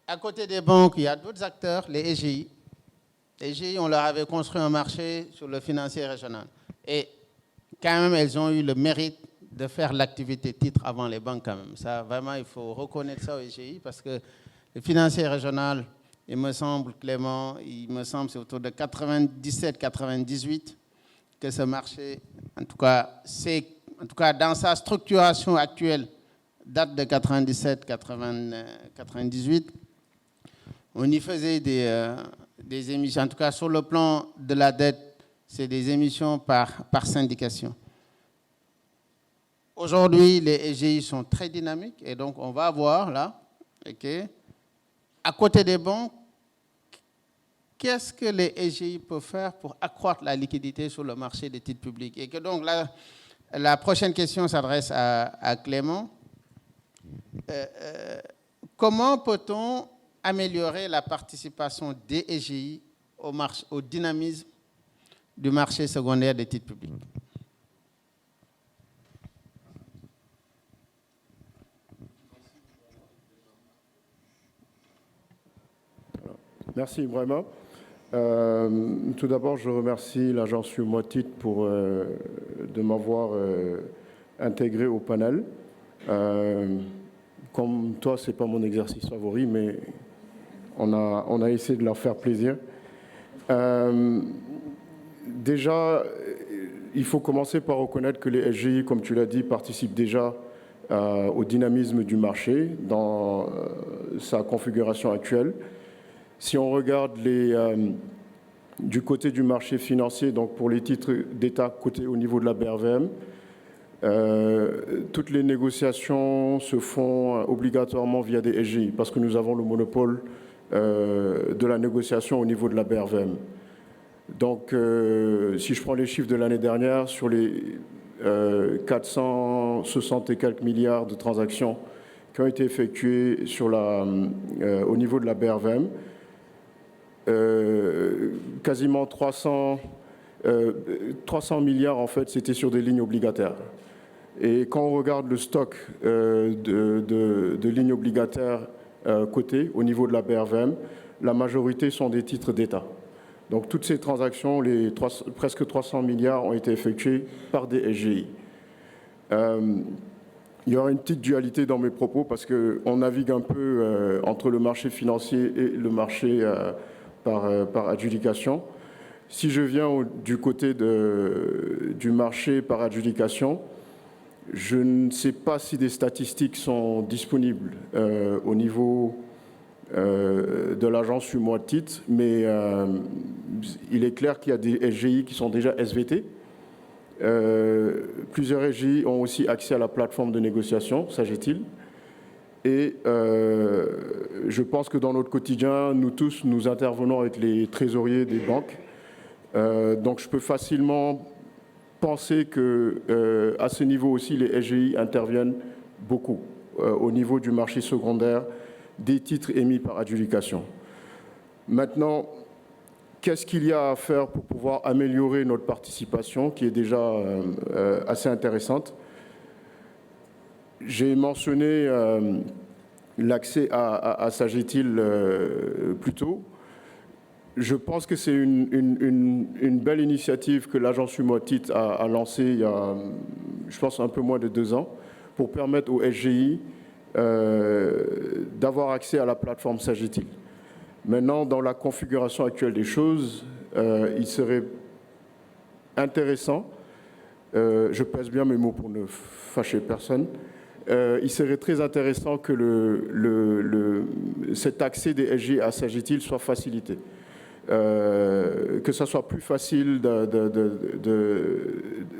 À côté des banques, il y a d'autres acteurs, les EGI. Les EGI, on leur avait construit un marché sur le financier régional. Et quand même, elles ont eu le mérite de faire l'activité titre avant les banques quand même. Ça, vraiment, il faut reconnaître ça aux EGI parce que le financier régional, il me semble, Clément, c'est autour de 97-98 que ce marché, en tout cas, dans sa structuration actuelle, date de 97-98. On y faisait des émissions, en tout cas sur le plan de la dette, c'est des émissions par syndication. aujourd'hui, les SGI sont très dynamiques et donc on va voir là, à côté des banques, qu'est-ce que les SGI peuvent faire pour accroître la liquidité sur le marché des titres publics. Et que donc la prochaine question s'adresse à Clément. Comment peut-on améliorer la participation des SGI au dynamisme du marché secondaire des titres publics? Merci vraiment. Tout d'abord, je remercie l'agence UMOTIT de m'avoir intégré au panel. Comme toi, ce n'est pas mon exercice favori, mais on a essayé de leur faire plaisir. Déjà, il faut commencer par reconnaître que les SGI, comme tu l'as dit, participent déjà au dynamisme du marché dans sa configuration actuelle. Si on regarde du côté du marché financier, donc pour les titres d'État cotés au niveau de la BRVM, toutes les négociations se font obligatoirement via des SGI parce que nous avons le monopole de la négociation au niveau de la BRVM. Donc, si je prends les chiffres de l'année dernière, sur les 460 et quelques milliards de transactions qui ont été effectuées au niveau de la BRVM, quasiment 300 milliards, en fait, c'était sur des lignes obligataires. Et quand on regarde le stock de lignes obligataires cotées au niveau de la BRVM, la majorité sont des titres d'État. Donc toutes ces transactions, presque 300 milliards, ont été effectuées par des SGI. Il y aura une petite dualité dans mes propos parce qu'on navigue un peu entre le marché financier et le marché par adjudication. Si je viens du côté du marché par adjudication, je ne sais pas si des statistiques sont disponibles au niveau de l'agence UMOTIT, mais il est clair qu'il y a des SGI qui sont déjà SVT. Plusieurs SGI ont aussi accès à la plateforme de négociation, s'agit-il. Et je pense que dans notre quotidien, nous tous, nous intervenons avec les trésoriers des banques. Donc je peux facilement penser qu'à ce niveau aussi, les SGI interviennent beaucoup au niveau du marché secondaire des titres émis par adjudication. Maintenant, qu'est-ce qu'il y a à faire pour pouvoir améliorer notre participation, qui est déjà assez intéressante? J'ai mentionné l'accès à Sagetil plus tôt. Je pense que c'est une belle initiative que l'agence UMOTIT a lancée il y a, je pense, un peu moins de 2 ans, pour permettre aux SGI d'avoir accès à la plateforme Sagetil. Maintenant, dans la configuration actuelle des choses, il serait intéressant, je pèse bien mes mots pour ne fâcher personne, il serait très intéressant que cet accès des SGI à Sagetil soit facilité. Que ça soit plus facile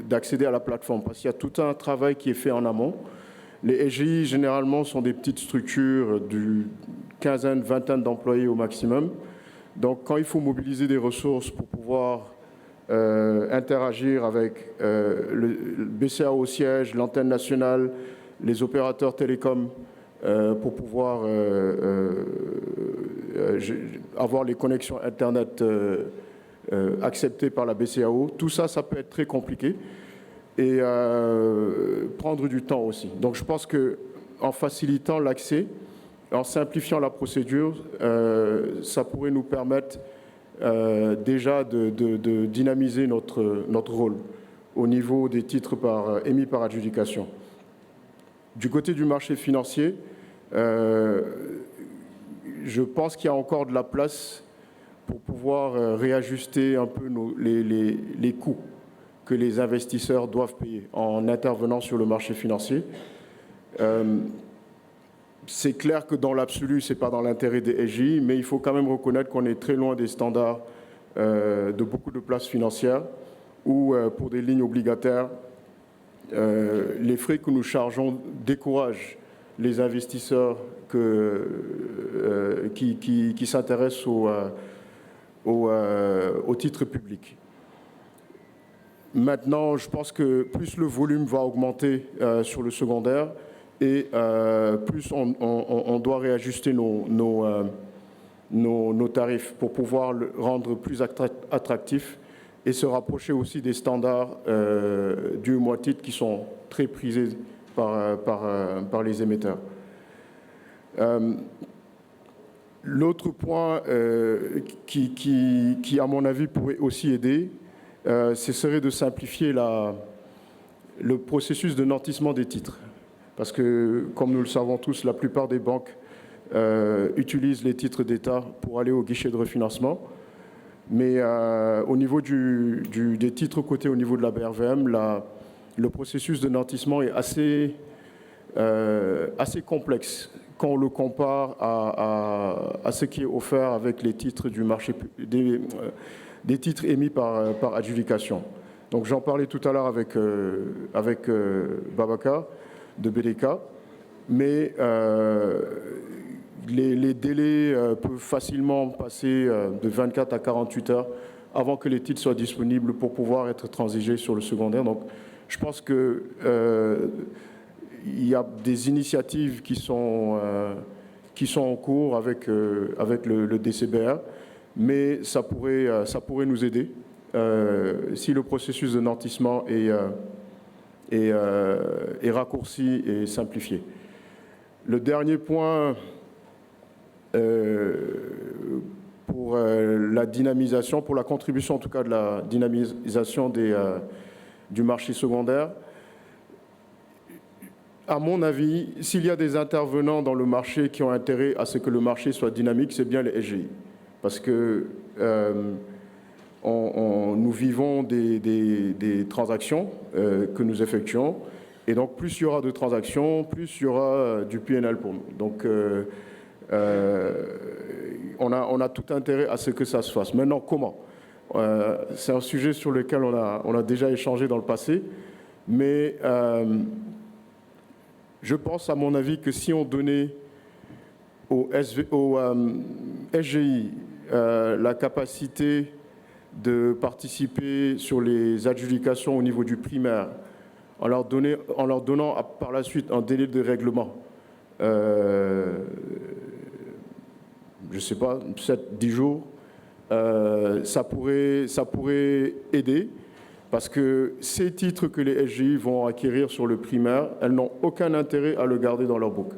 d'accéder à la plateforme, parce qu'il y a tout un travail qui est fait en amont. Les SGI, généralement, sont des petites structures d'une quinzaine, vingtaine d'employés au maximum. Donc, quand il faut mobiliser des ressources pour pouvoir interagir avec le BCAO au siège, l'antenne nationale, les opérateurs télécoms, pour pouvoir avoir les connexions Internet acceptées par la BCAO. Tout ça, ça peut être très compliqué et prendre du temps aussi. Donc je pense qu'en facilitant l'accès, en simplifiant la procédure, ça pourrait nous permettre déjà de dynamiser notre rôle au niveau des titres émis par adjudication. Du côté du marché financier, je pense qu'il y a encore de la place pour pouvoir réajuster un peu les coûts que les investisseurs doivent payer en intervenant sur le marché financier. C'est clair que dans l'absolu, ce n'est pas dans l'intérêt des SGI, mais il faut quand même reconnaître qu'on est très loin des standards de beaucoup de places financières où, pour des lignes obligataires, les frais que nous chargeons découragent les investisseurs qui s'intéressent au titre public. Maintenant, je pense que plus le volume va augmenter sur le secondaire et plus on doit réajuster nos tarifs pour pouvoir le rendre plus attractif et se rapprocher aussi des standards du moitié qui sont très prisés par les émetteurs. L'autre point qui, à mon avis, pourrait aussi aider, ce serait de simplifier le processus de nantissement des titres. Parce que, comme nous le savons tous, la plupart des banques utilisent les titres d'État pour aller au guichet de refinancement. Mais au niveau des titres cotés au niveau de la BRVM, le processus de nantissement est assez complexe quand on le compare à ce qui est offert avec les titres du marché, des titres émis par adjudication. Donc j'en parlais tout à l'heure avec Babacar de BDK, mais les délais peuvent facilement passer de 24 à 48 heures avant que les titres soient disponibles pour pouvoir être transigés sur le secondaire. Donc, je pense qu'il y a des initiatives qui sont en cours avec le DCBR, mais ça pourrait nous aider si le processus de nantissement est raccourci et simplifié. Le dernier point, pour la dynamisation, pour la contribution en tout cas de la dynamisation du marché secondaire. À mon avis, s'il y a des intervenants dans le marché qui ont intérêt à ce que le marché soit dynamique, c'est bien les SGI. Parce que nous vivons des transactions que nous effectuons. Et donc, plus il y aura de transactions, plus il y aura du PNL pour nous. Donc, on a tout intérêt à ce que ça se fasse. Maintenant, comment ? C'est un sujet sur lequel on a déjà échangé dans le passé, mais je pense, à mon avis, que si on donnait au SGI la capacité de participer sur les adjudications au niveau du primaire, en leur donnant par la suite un délai de règlement, je ne sais pas, 7-10 jours, ça pourrait aider, parce que ces titres que les SGI vont acquérir sur le primaire, elles n'ont aucun intérêt à le garder dans leur book.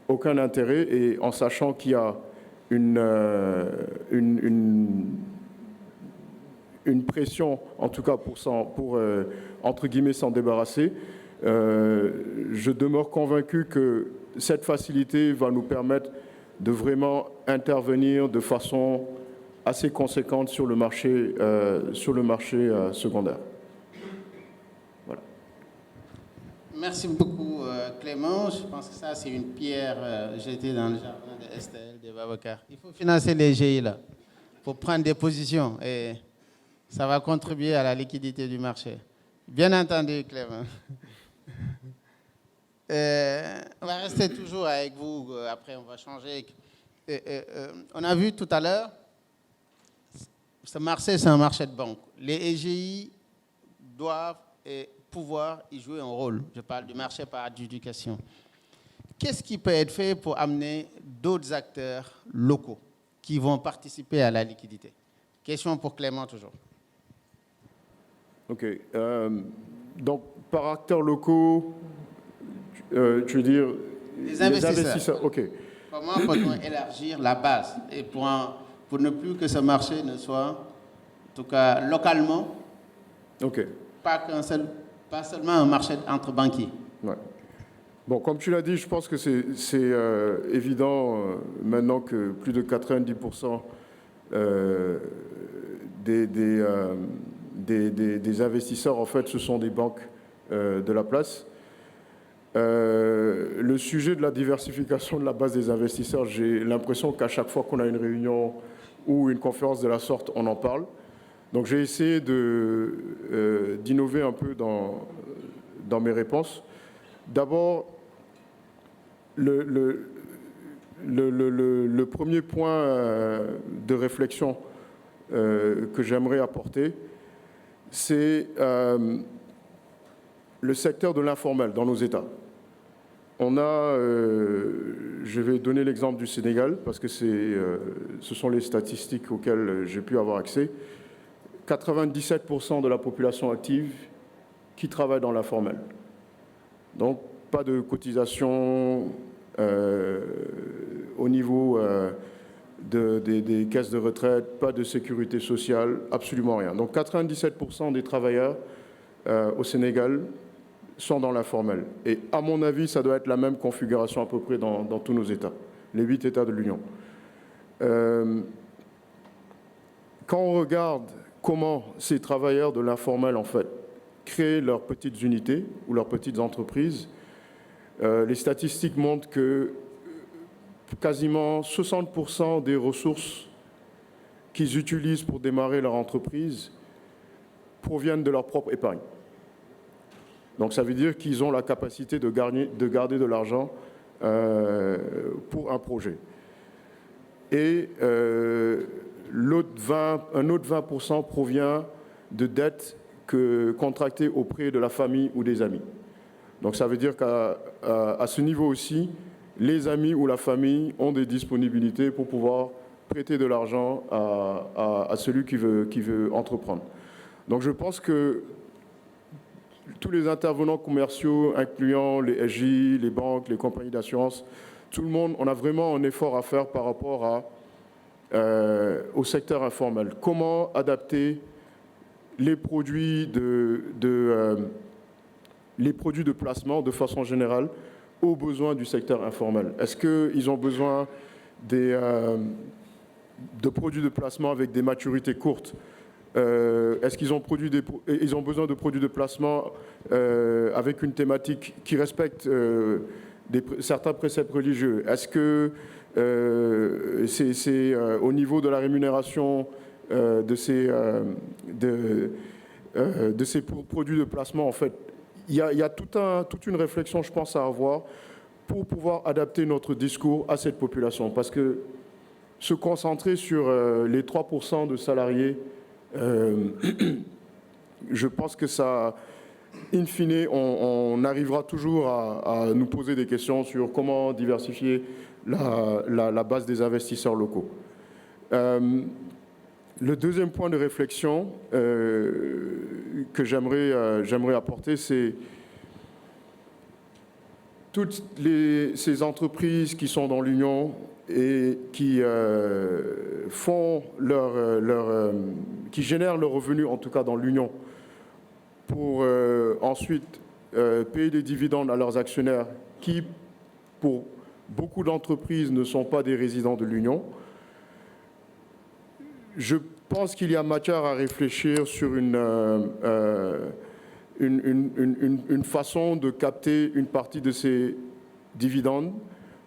Aucun intérêt, et en sachant qu'il y a une pression, en tout cas pour entre guillemets, s'en débarrasser, je demeure convaincu que cette facilité va nous permettre de vraiment intervenir de façon assez conséquente sur le marché secondaire. Voilà. Merci beaucoup, Clément. Je pense que ça, c'est une pierre jetée dans le jardin de STL, de Babacar. Il faut financer les GI, là, pour prendre des positions, et ça va contribuer à la liquidité du marché. Bien entendu, Clément. On va rester toujours avec vous, après on va changer. On a vu tout à l'heure, ce marché, c'est un marché de banque. Les EGI doivent pouvoir y jouer un rôle. Je parle du marché par adjudication. Qu'est-ce qui peut être fait pour amener d'autres acteurs locaux qui vont participer à la liquidité? Question pour Clément, toujours. OK. Donc, par acteurs locaux, tu veux dire les investisseurs. OK. Comment peut-on élargir la base et pour ne plus que ce marché ne soit, en tout cas localement, OK. pas seulement un marché entre banquiers. Ouais. Bon, comme tu l'as dit, je pense que c'est évident maintenant que plus de 90% des investisseurs, en fait, ce sont des banques de la place. Le sujet de la diversification de la base des investisseurs, j'ai l'impression qu'à chaque fois qu'on a une réunion ou une conférence de la sorte, on en parle. Donc j'ai essayé d'innover un peu dans dans mes réponses. D'abord, le premier point de réflexion que j'aimerais apporter, c'est le secteur de l'informel dans nos États. On a, je vais donner l'exemple du Sénégal parce que ce sont les statistiques auxquelles j'ai pu avoir accès. 97% de la population active qui travaille dans l'informel. Donc, pas de cotisation au niveau des caisses de retraite, pas de sécurité sociale, absolument rien. Donc, 97% des travailleurs au Sénégal sont dans l'informel. Et à mon avis, ça doit être la même configuration à peu près dans tous nos États, les 8 États de l'Union. Quand on regarde comment ces travailleurs de l'informel, en fait, créent leurs petites unités ou leurs petites entreprises, les statistiques montrent que quasiment 60% des ressources qu'ils utilisent pour démarrer leur entreprise proviennent de leur propre épargne. Donc ça veut dire qu'ils ont la capacité de garder de l'argent pour un projet. Et un autre 20% provient de dettes contractées auprès de la famille ou des amis. Donc ça veut dire qu'à ce niveau aussi, les amis ou la famille ont des disponibilités pour pouvoir prêter de l'argent à celui qui veut entreprendre. Donc je pense que tous les intervenants commerciaux, incluant les SJ, les banques, les compagnies d'assurance, tout le monde, on a vraiment un effort à faire par rapport au secteur informel. Comment adapter les produits les produits de placement de façon générale aux besoins du secteur informel? Est-ce qu'ils ont besoin de produits de placement avec des maturités courtes? Est-ce qu'ils ont besoin de produits de placement avec une thématique qui respecte certains préceptes religieux? Est-ce que c'est au niveau de la rémunération de ces produits de placement, en fait? Il y a toute une réflexion, je pense, à avoir pour pouvoir adapter notre discours à cette population. Parce que se concentrer sur les 3% de salariés, je pense que ça, in fine, on arrivera toujours à nous poser des questions sur comment diversifier la base des investisseurs locaux. Le deuxième point de réflexion que j'aimerais apporter, c'est toutes ces entreprises qui sont dans l'Union et qui qui génèrent leurs revenus, en tout cas dans l'Union, pour ensuite payer des dividendes à leurs actionnaires qui, pour beaucoup d'entreprises, ne sont pas des résidents de l'Union. Je pense qu'il y a matière à réfléchir sur une façon de capter une partie de ces dividendes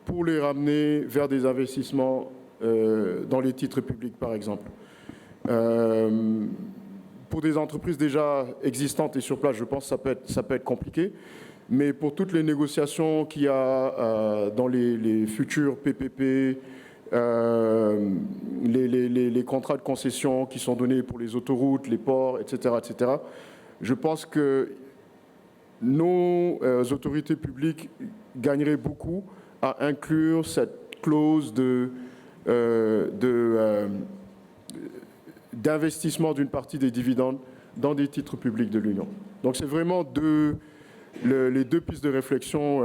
pour les ramener vers des investissements dans les titres publics, par exemple. Pour des entreprises déjà existantes et sur place, je pense que ça peut être compliqué. Mais pour toutes les négociations qu'il y a dans les futurs PPP, les contrats de concession qui sont donnés pour les autoroutes, les ports, etc., je pense que nos autorités publiques gagneraient beaucoup à inclure cette clause d'investissement d'une partie des dividendes dans des titres publics de l'Union. Donc c'est vraiment les deux pistes de réflexion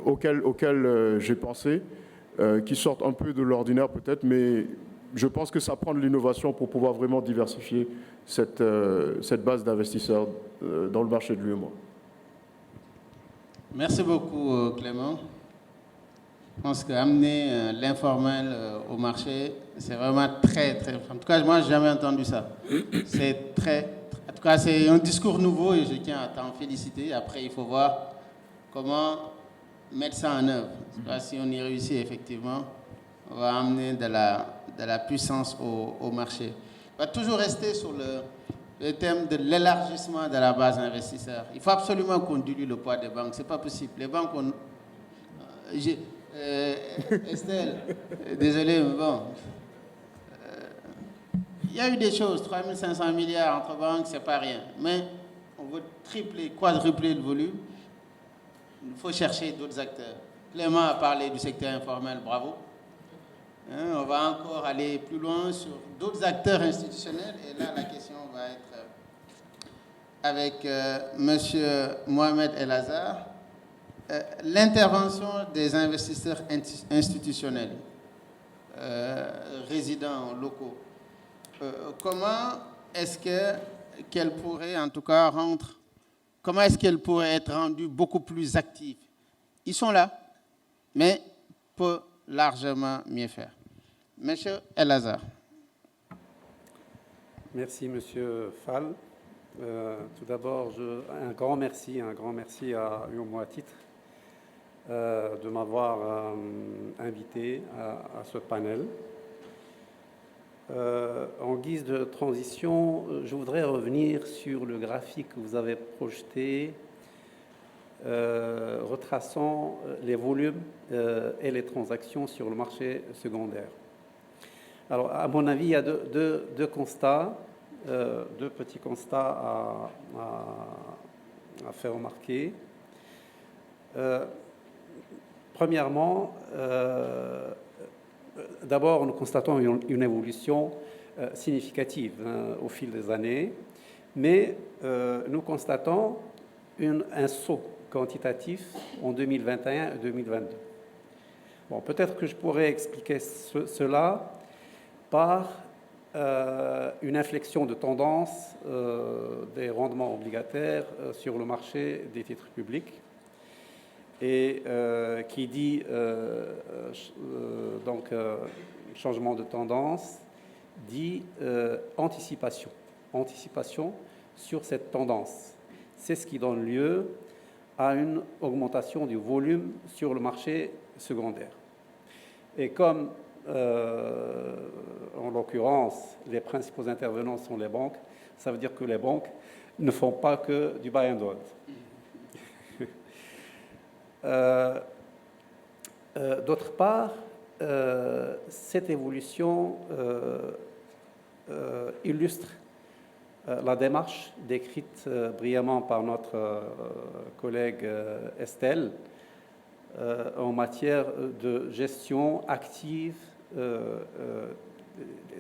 auxquelles j'ai pensé, qui sortent un peu de l'ordinaire peut-être, mais je pense que ça prend de l'innovation pour pouvoir vraiment diversifier cette base d'investisseurs dans le marché de l'UEMOA. Merci beaucoup, Clément. Je pense qu'amener l'informel au marché, c'est vraiment très, très... En tout cas, moi, je n'ai jamais entendu ça. C'est en tout cas, c'est un discours nouveau et je tiens à t'en féliciter. Après, il faut voir comment mettre ça en œuvre. Si on y réussit, effectivement, on va amener de la puissance au marché. On va toujours rester sur le thème de l'élargissement de la base investisseur. Il faut absolument qu'on dilue le poids des banques. Ce n'est pas possible. Les banques, Estelle, désolé, mais bon. Il y a eu des choses, 3 500 milliards entre banques, ce n'est pas rien. Mais on veut tripler, quadrupler le volume. Il faut chercher d'autres acteurs. Clément a parlé du secteur informel, bravo. On va encore aller plus loin sur d'autres acteurs institutionnels. Et là, la question va être avec M. Mohamed El Hazar. L'intervention des investisseurs institutionnels, résidents locaux. Comment est-ce qu'elle pourrait, en tout cas, comment est-ce qu'elle pourrait être rendue beaucoup plus active? Ils sont là, mais peut largement mieux faire. Monsieur El Hazar. Merci, Monsieur Fall. Tout d'abord, un grand merci à UOMOA Titre de m'avoir invité à ce panel. En guise de transition, je voudrais revenir sur le graphique que vous avez projeté retraçant les volumes et les transactions sur le marché secondaire. Alors, à mon avis, il y a deux constats, deux petits constats à faire remarquer. Premièrement, d'abord, nous constatons une évolution significative au fil des années, mais nous constatons un saut quantitatif en 2021 et 2022. Bon, peut-être que je pourrais expliquer cela par une inflexion de tendance des rendements obligataires sur le marché des titres publics. Et qui dit changement de tendance, dit anticipation sur cette tendance. C'est ce qui donne lieu à une augmentation du volume sur le marché secondaire. Et comme, en l'occurrence, les principaux intervenants sont les banques, ça veut dire que les banques ne font pas que du buy and hold. D'autre part, cette évolution illustre la démarche décrite brillamment par notre collègue Estelle en matière de gestion active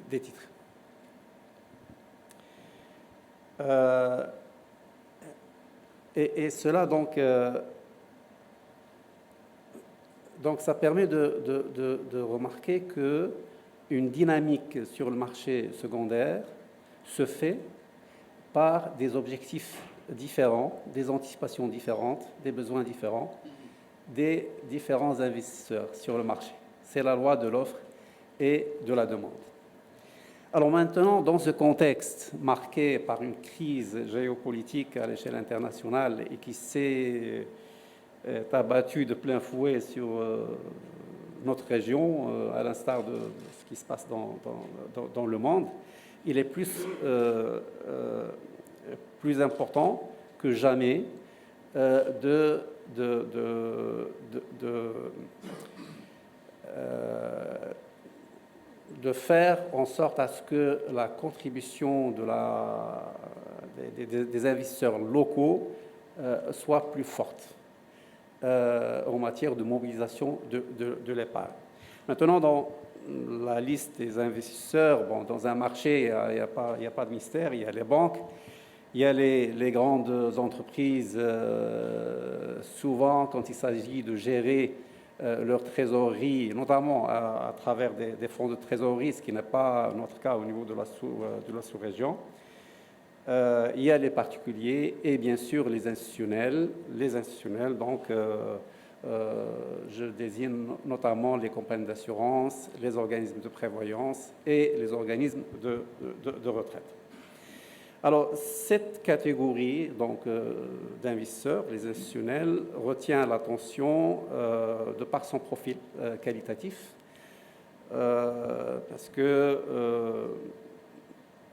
des titres. Et cela donc ça permet de remarquer qu'une dynamique sur le marché secondaire se fait par des objectifs différents, des anticipations différentes, des besoins différents, des différents investisseurs sur le marché. C'est la loi de l'offre et de la demande. Alors maintenant, dans ce contexte marqué par une crise géopolitique à l'échelle internationale et qui s'est abattu de plein fouet sur notre région, à l'instar de ce qui se passe dans le monde, il est plus important que jamais de faire en sorte à ce que la contribution des investisseurs locaux soit plus forte en matière de mobilisation de l'épargne. Maintenant, dans la liste des investisseurs, bon, dans un marché, il n'y a pas de mystère, il y a les banques, il y a les grandes entreprises, souvent quand il s'agit de gérer leur trésorerie, notamment à travers des fonds de trésorerie, ce qui n'est pas notre cas au niveau de la sous-région. Il y a les particuliers et bien sûr les institutionnels. Les institutionnels, donc, je désigne notamment les compagnies d'assurance, les organismes de prévoyance et les organismes de retraite. Alors, cette catégorie donc, d'investisseurs, les institutionnels, retient l'attention de par son profil qualitatif, parce que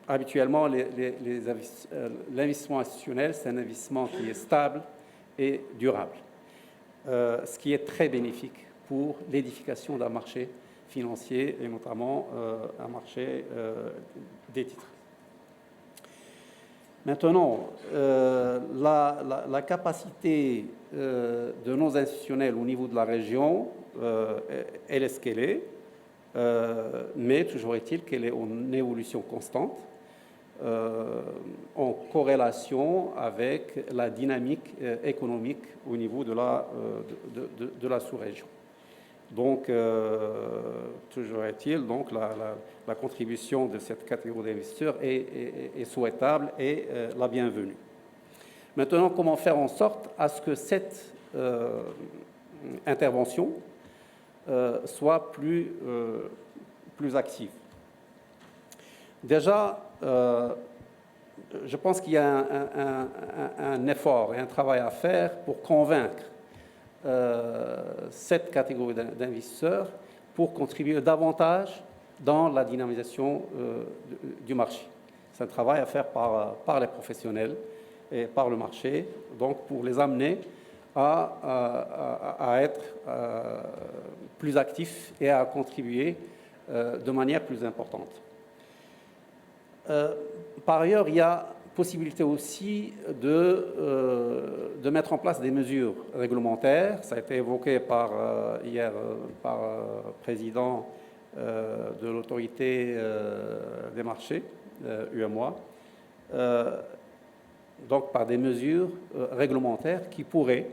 habituellement, l'investissement institutionnel, c'est un investissement qui est stable et durable, ce qui est très bénéfique pour l'édification d'un marché financier et notamment un marché des titres. Maintenant, la capacité de nos institutionnels au niveau de la région, elle est ce qu'elle est, mais toujours est-il qu'elle est en évolution constante, en corrélation avec la dynamique économique au niveau de la sous-région. Donc, toujours est-il, donc la contribution de cette catégorie d'investisseurs est souhaitable et la bienvenue. Maintenant, comment faire en sorte à ce que cette intervention soit plus active? Déjà, je pense qu'il y a un effort et un travail à faire pour convaincre cette catégorie d'investisseurs pour contribuer davantage dans la dynamisation du marché. C'est un travail à faire par les professionnels et par le marché, donc pour les amener à être plus actifs et à contribuer de manière plus importante. Par ailleurs, il y a possibilité aussi de mettre en place des mesures réglementaires. Ça a été évoqué hier par le président de l'autorité des marchés, UMOA, donc par des mesures réglementaires qui pourraient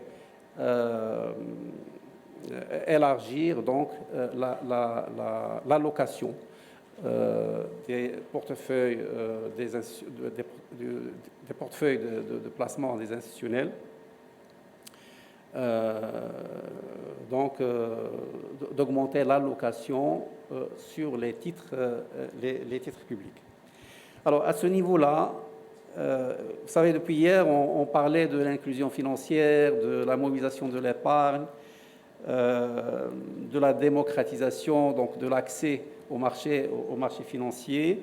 élargir donc l'allocation des portefeuilles des portefeuilles de placement des institutionnels, donc d'augmenter l'allocation sur les titres publics. Alors à ce niveau-là, vous savez, depuis hier, on parlait de l'inclusion financière, de la mobilisation de l'épargne, de la démocratisation, donc de l'accès au marché financier.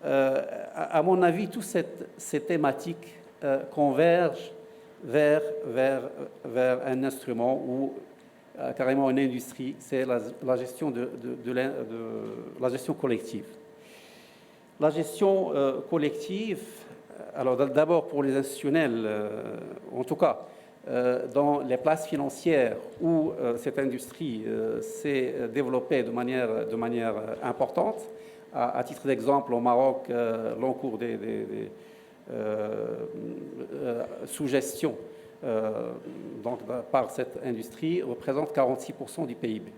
À mon avis, toutes ces thématiques convergent vers un instrument ou carrément une industrie, c'est la gestion la gestion collective. La gestion collective, alors d'abord pour les institutionnels, en tout cas, dans les places financières où cette industrie s'est développée de manière importante. À titre d'exemple, au Maroc, l'encours des sous gestion donc, par cette industrie représente 46% du PIB.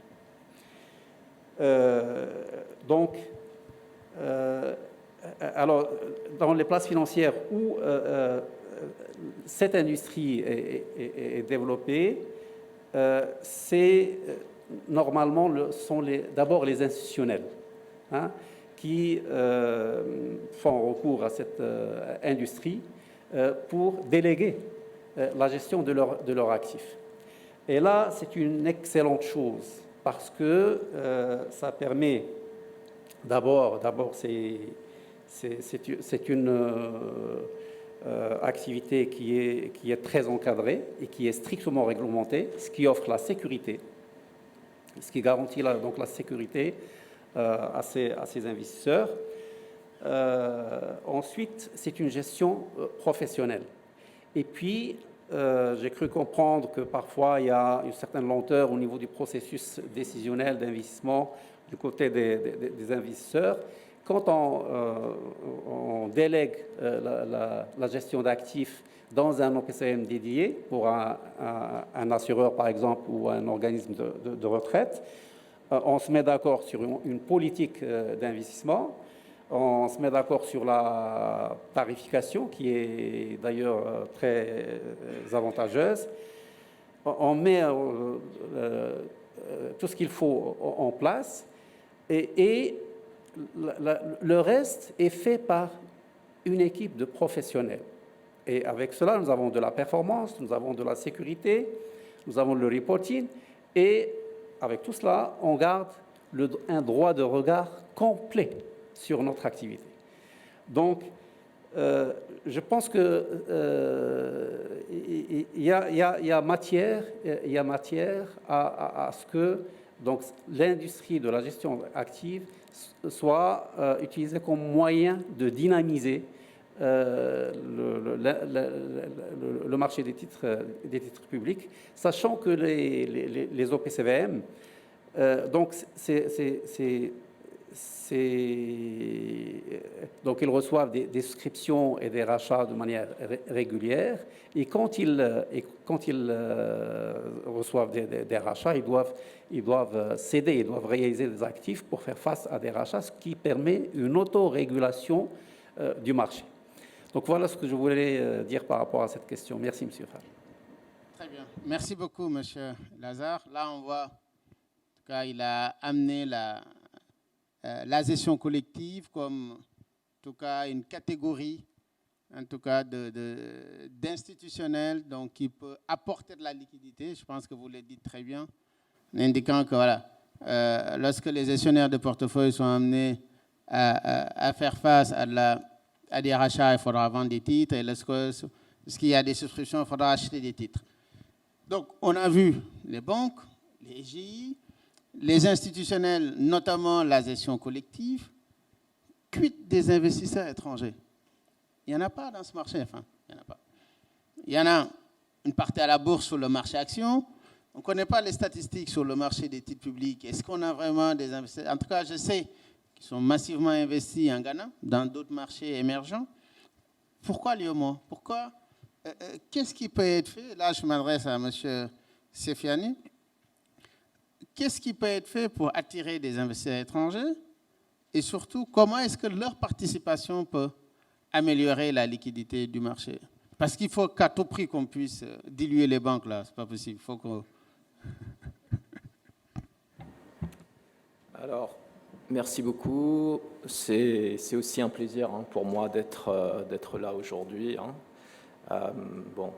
Alors, dans les places financières où cette industrie est développée, c'est normalement d'abord les institutionnels qui font recours à cette industrie pour déléguer la gestion de leurs actifs. Et là, c'est une excellente chose parce que ça permet d'abord c'est une activité qui est très encadrée et qui est strictement réglementée, ce qui offre la sécurité, ce qui garantit donc la sécurité à ces investisseurs. Ensuite, c'est une gestion professionnelle. Et puis, j'ai cru comprendre que parfois, il y a une certaine lenteur au niveau du processus décisionnel d'investissement du côté des investisseurs. Quand on délègue la gestion d'actifs dans un OPCM dédié pour un assureur, par exemple, ou un organisme de retraite, on se met d'accord sur une politique d'investissement, on se met d'accord sur la tarification, qui est d'ailleurs très avantageuse, on met tout ce qu'il faut en place, et le reste est fait par une équipe de professionnels. Et avec cela, nous avons de la performance, nous avons de la sécurité, nous avons le reporting, et avec tout cela, on garde un droit de regard complet sur notre activité. Donc, je pense que il y a matière à ce que donc l'industrie de la gestion active soit utilisée comme moyen de dynamiser le marché des titres publics, sachant que les OPCVM, donc donc ils reçoivent des souscriptions et des rachats de manière régulière, et quand ils reçoivent des rachats, ils doivent céder, ils doivent réaliser des actifs pour faire face à des rachats, ce qui permet une autorégulation du marché. Donc voilà ce que je voulais dire par rapport à cette question. Merci, M. Fall. Très bien. Merci beaucoup, M. Lazare. Là, on voit, en tout cas, il a amené la gestion collective comme, en tout cas, une catégorie, en tout cas, d'institutionnel, donc qui peut apporter de la liquidité. Je pense que vous le dites très bien, en indiquant que, voilà, lorsque les gestionnaires de portefeuille sont amenés à faire face à des rachats, il faudra vendre des titres, et lorsqu'il y a des souscriptions, il faudra acheter des titres. Donc, on a vu les banques, les GI, les institutionnels, notamment la gestion collective, quid des investisseurs étrangers. Il n'y en a pas dans ce marché, enfin, il n'y en a pas. Il y en a une partie à la bourse sur le marché action. On ne connaît pas les statistiques sur le marché des titres publics. Est-ce qu'on a vraiment des investisseurs? En tout cas, je sais qu'ils sont massivement investis en Ghana, dans d'autres marchés émergents. Pourquoi l'IOMO? Pourquoi qu'est-ce qui peut être fait? Là, je m'adresse à M. Sefiani. Qu'est-ce qui peut être fait pour attirer des investisseurs étrangers? Et surtout, comment est-ce que leur participation peut améliorer la liquidité du marché? Parce qu'il faut qu'à tout prix qu'on puisse diluer les banques, là. Ce n'est pas possible. Il faut qu'on... Alors, merci beaucoup. C'est aussi un plaisir pour moi d'être là aujourd'hui. Bon,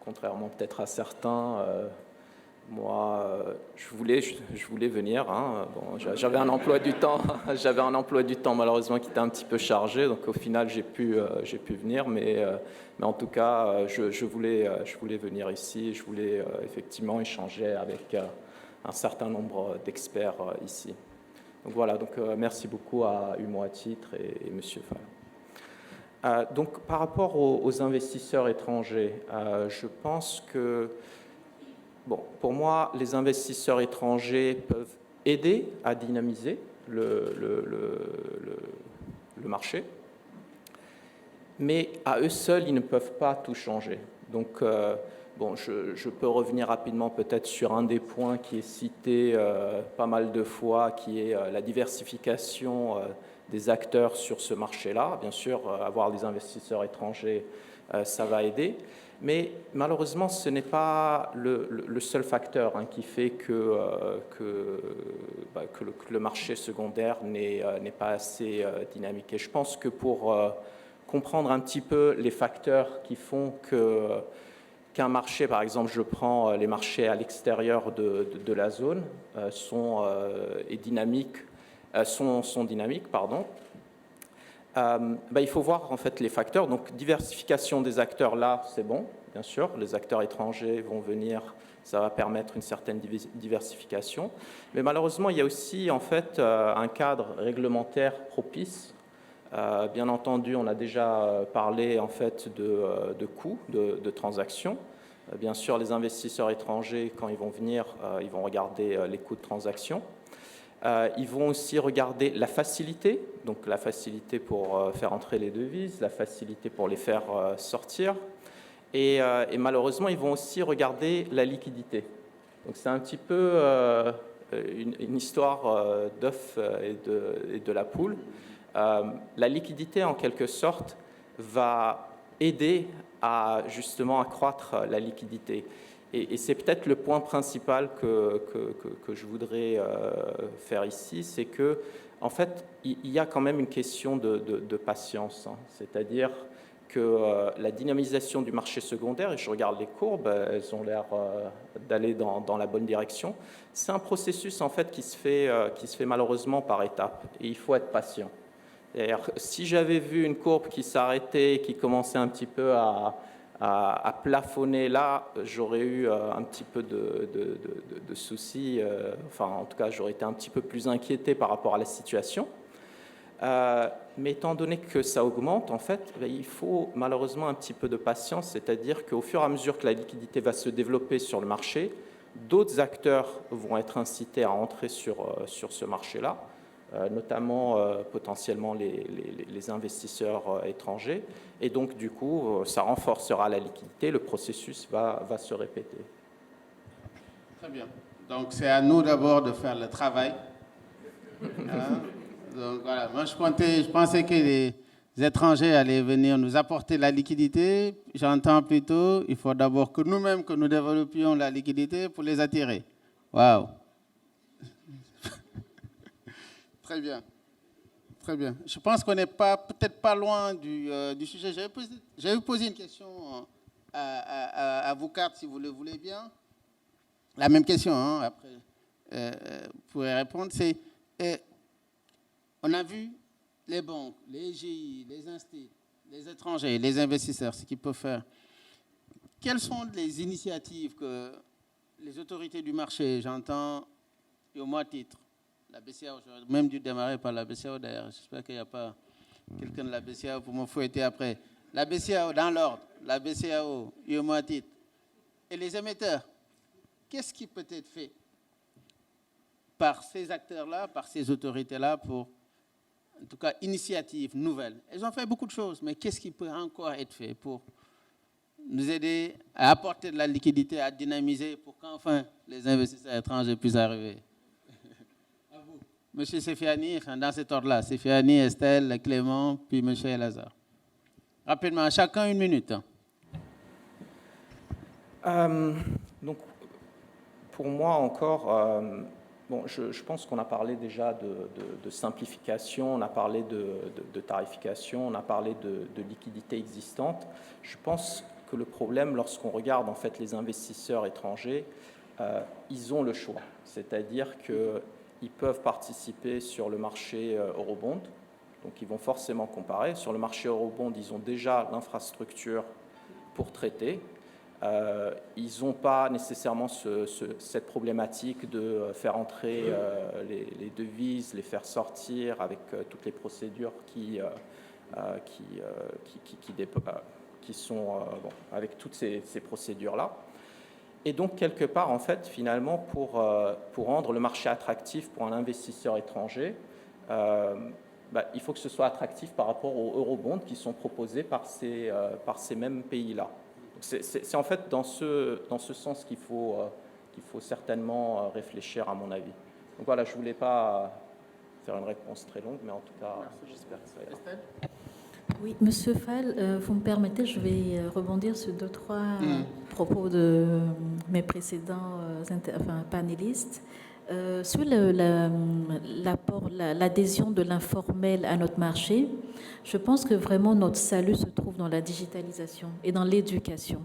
contrairement peut-être à certains, moi, je voulais venir. Bon, j'avais un emploi du temps, malheureusement qui était un petit peu chargé, donc au final j'ai pu venir, mais en tout cas, je voulais venir ici. Je voulais effectivement échanger avec un certain nombre d'experts ici. Donc voilà. Donc merci beaucoup à UMO à titre et Monsieur Fall. Donc par rapport aux investisseurs étrangers, je pense que bon, pour moi, les investisseurs étrangers peuvent aider à dynamiser le marché, mais à eux seuls, ils ne peuvent pas tout changer. Donc, bon, je peux revenir rapidement peut-être sur un des points qui est cité pas mal de fois, qui est la diversification des acteurs sur ce marché-là. Bien sûr, avoir des investisseurs étrangers, ça va aider. Mais malheureusement, ce n'est pas le seul facteur qui fait que le marché secondaire n'est pas assez dynamique. Et je pense que pour comprendre un petit peu les facteurs qui font qu'un marché, par exemple, je prends les marchés à l'extérieur de la zone, sont dynamiques. Il faut voir en fait les facteurs. Donc diversification des acteurs, là c'est bon, bien sûr, les acteurs étrangers vont venir, ça va permettre une certaine diversification, mais malheureusement il y a aussi en fait un cadre réglementaire propice. Bien entendu, on a déjà parlé en fait de coûts de transactions. Bien sûr, les investisseurs étrangers, quand ils vont venir, ils vont regarder les coûts de transaction. Ils vont aussi regarder la facilité, donc la facilité pour faire entrer les devises, la facilité pour les faire sortir. Et malheureusement, ils vont aussi regarder la liquidité. Donc c'est un petit peu une histoire d'œuf et de la poule. La liquidité, en quelque sorte, va aider à justement accroître la liquidité. Et c'est peut-être le point principal que je voudrais faire ici, c'est que, en fait, il y a quand même une question de patience. C'est-à-dire que la dynamisation du marché secondaire, et je regarde les courbes, elles ont l'air d'aller dans la bonne direction. C'est un processus, en fait, qui se fait malheureusement par étapes. Et il faut être patient. D'ailleurs, si j'avais vu une courbe qui s'arrêtait, qui commençait un petit peu à plafonner là, j'aurais eu un petit peu de soucis. Enfin, en tout cas, j'aurais été un petit peu plus inquiété par rapport à la situation. Mais étant donné que ça augmente, en fait, il faut malheureusement un petit peu de patience, c'est-à-dire qu'au fur et à mesure que la liquidité va se développer sur le marché, d'autres acteurs vont être incités à entrer sur ce marché-là, notamment potentiellement les investisseurs étrangers. Et donc, du coup, ça renforcera la liquidité, le processus va se répéter. Très bien. Donc, c'est à nous d'abord de faire le travail. Donc, voilà. Moi, je pensais que les étrangers allaient venir nous apporter la liquidité. J'entends plutôt, il faut d'abord que nous-mêmes, que nous développions la liquidité pour les attirer. Waouh! Très bien. Très bien. Je pense qu'on n'est peut-être pas loin du sujet. J'avais posé une question à vous quatre, si vous le voulez bien. La même question, hein, après, vous pourrez répondre. C'est, on a vu les banques, les GI, les instituts, les étrangers, les investisseurs, ce qu'ils peuvent faire. Quelles sont les initiatives que les autorités du marché, j'entends, et au moins titre, la BCAO, j'aurais même dû démarrer par la BCAO d'ailleurs, j'espère qu'il n'y a pas quelqu'un de la BCAO pour me fouetter après. La BCAO, dans l'ordre, la BCAO, et au moins titre, et les émetteurs, qu'est-ce qui peut être fait par ces acteurs-là, par ces autorités-là pour, en tout cas, initiatives nouvelles? Elles ont fait beaucoup de choses, mais qu'est-ce qui peut encore être fait pour nous aider à apporter de la liquidité, à dynamiser pour qu'enfin les investisseurs étrangers puissent arriver? À vous. Monsieur Sefiani, dans cet ordre-là, Sefiani, Estelle, Clément, puis Monsieur Elazar. Rapidement, chacun 1 minute. Donc, pour moi encore, bon, je pense qu'on a parlé déjà de simplification, on a parlé de tarification, on a parlé de liquidité existante. Je pense que le problème, lorsqu'on regarde en fait les investisseurs étrangers, ils ont le choix, c'est-à-dire qu'ils peuvent participer sur le marché eurobond, donc ils vont forcément comparer. Sur le marché eurobond, ils ont déjà l'infrastructure pour traiter. Ils n'ont pas nécessairement cette problématique de faire entrer les devises, les faire sortir avec toutes les procédures qui sont bon, avec toutes ces procédures-là. Et donc, quelque part, en fait, finalement, pour rendre le marché attractif pour un investisseur étranger, il faut que ce soit attractif par rapport aux eurobonds qui sont proposés par ces mêmes pays-là. C'est en fait dans ce sens qu'il faut certainement réfléchir, à mon avis. Donc voilà, je ne voulais pas faire une réponse très longue, mais en tout cas, j'espère que ça ira. Oui, Monsieur Fall, vous me permettez, je vais rebondir sur 2-3 propos de mes précédents panélistes. Sur l'adhésion de l'informel à notre marché, je pense que vraiment notre salut se trouve dans la digitalisation et dans l'éducation.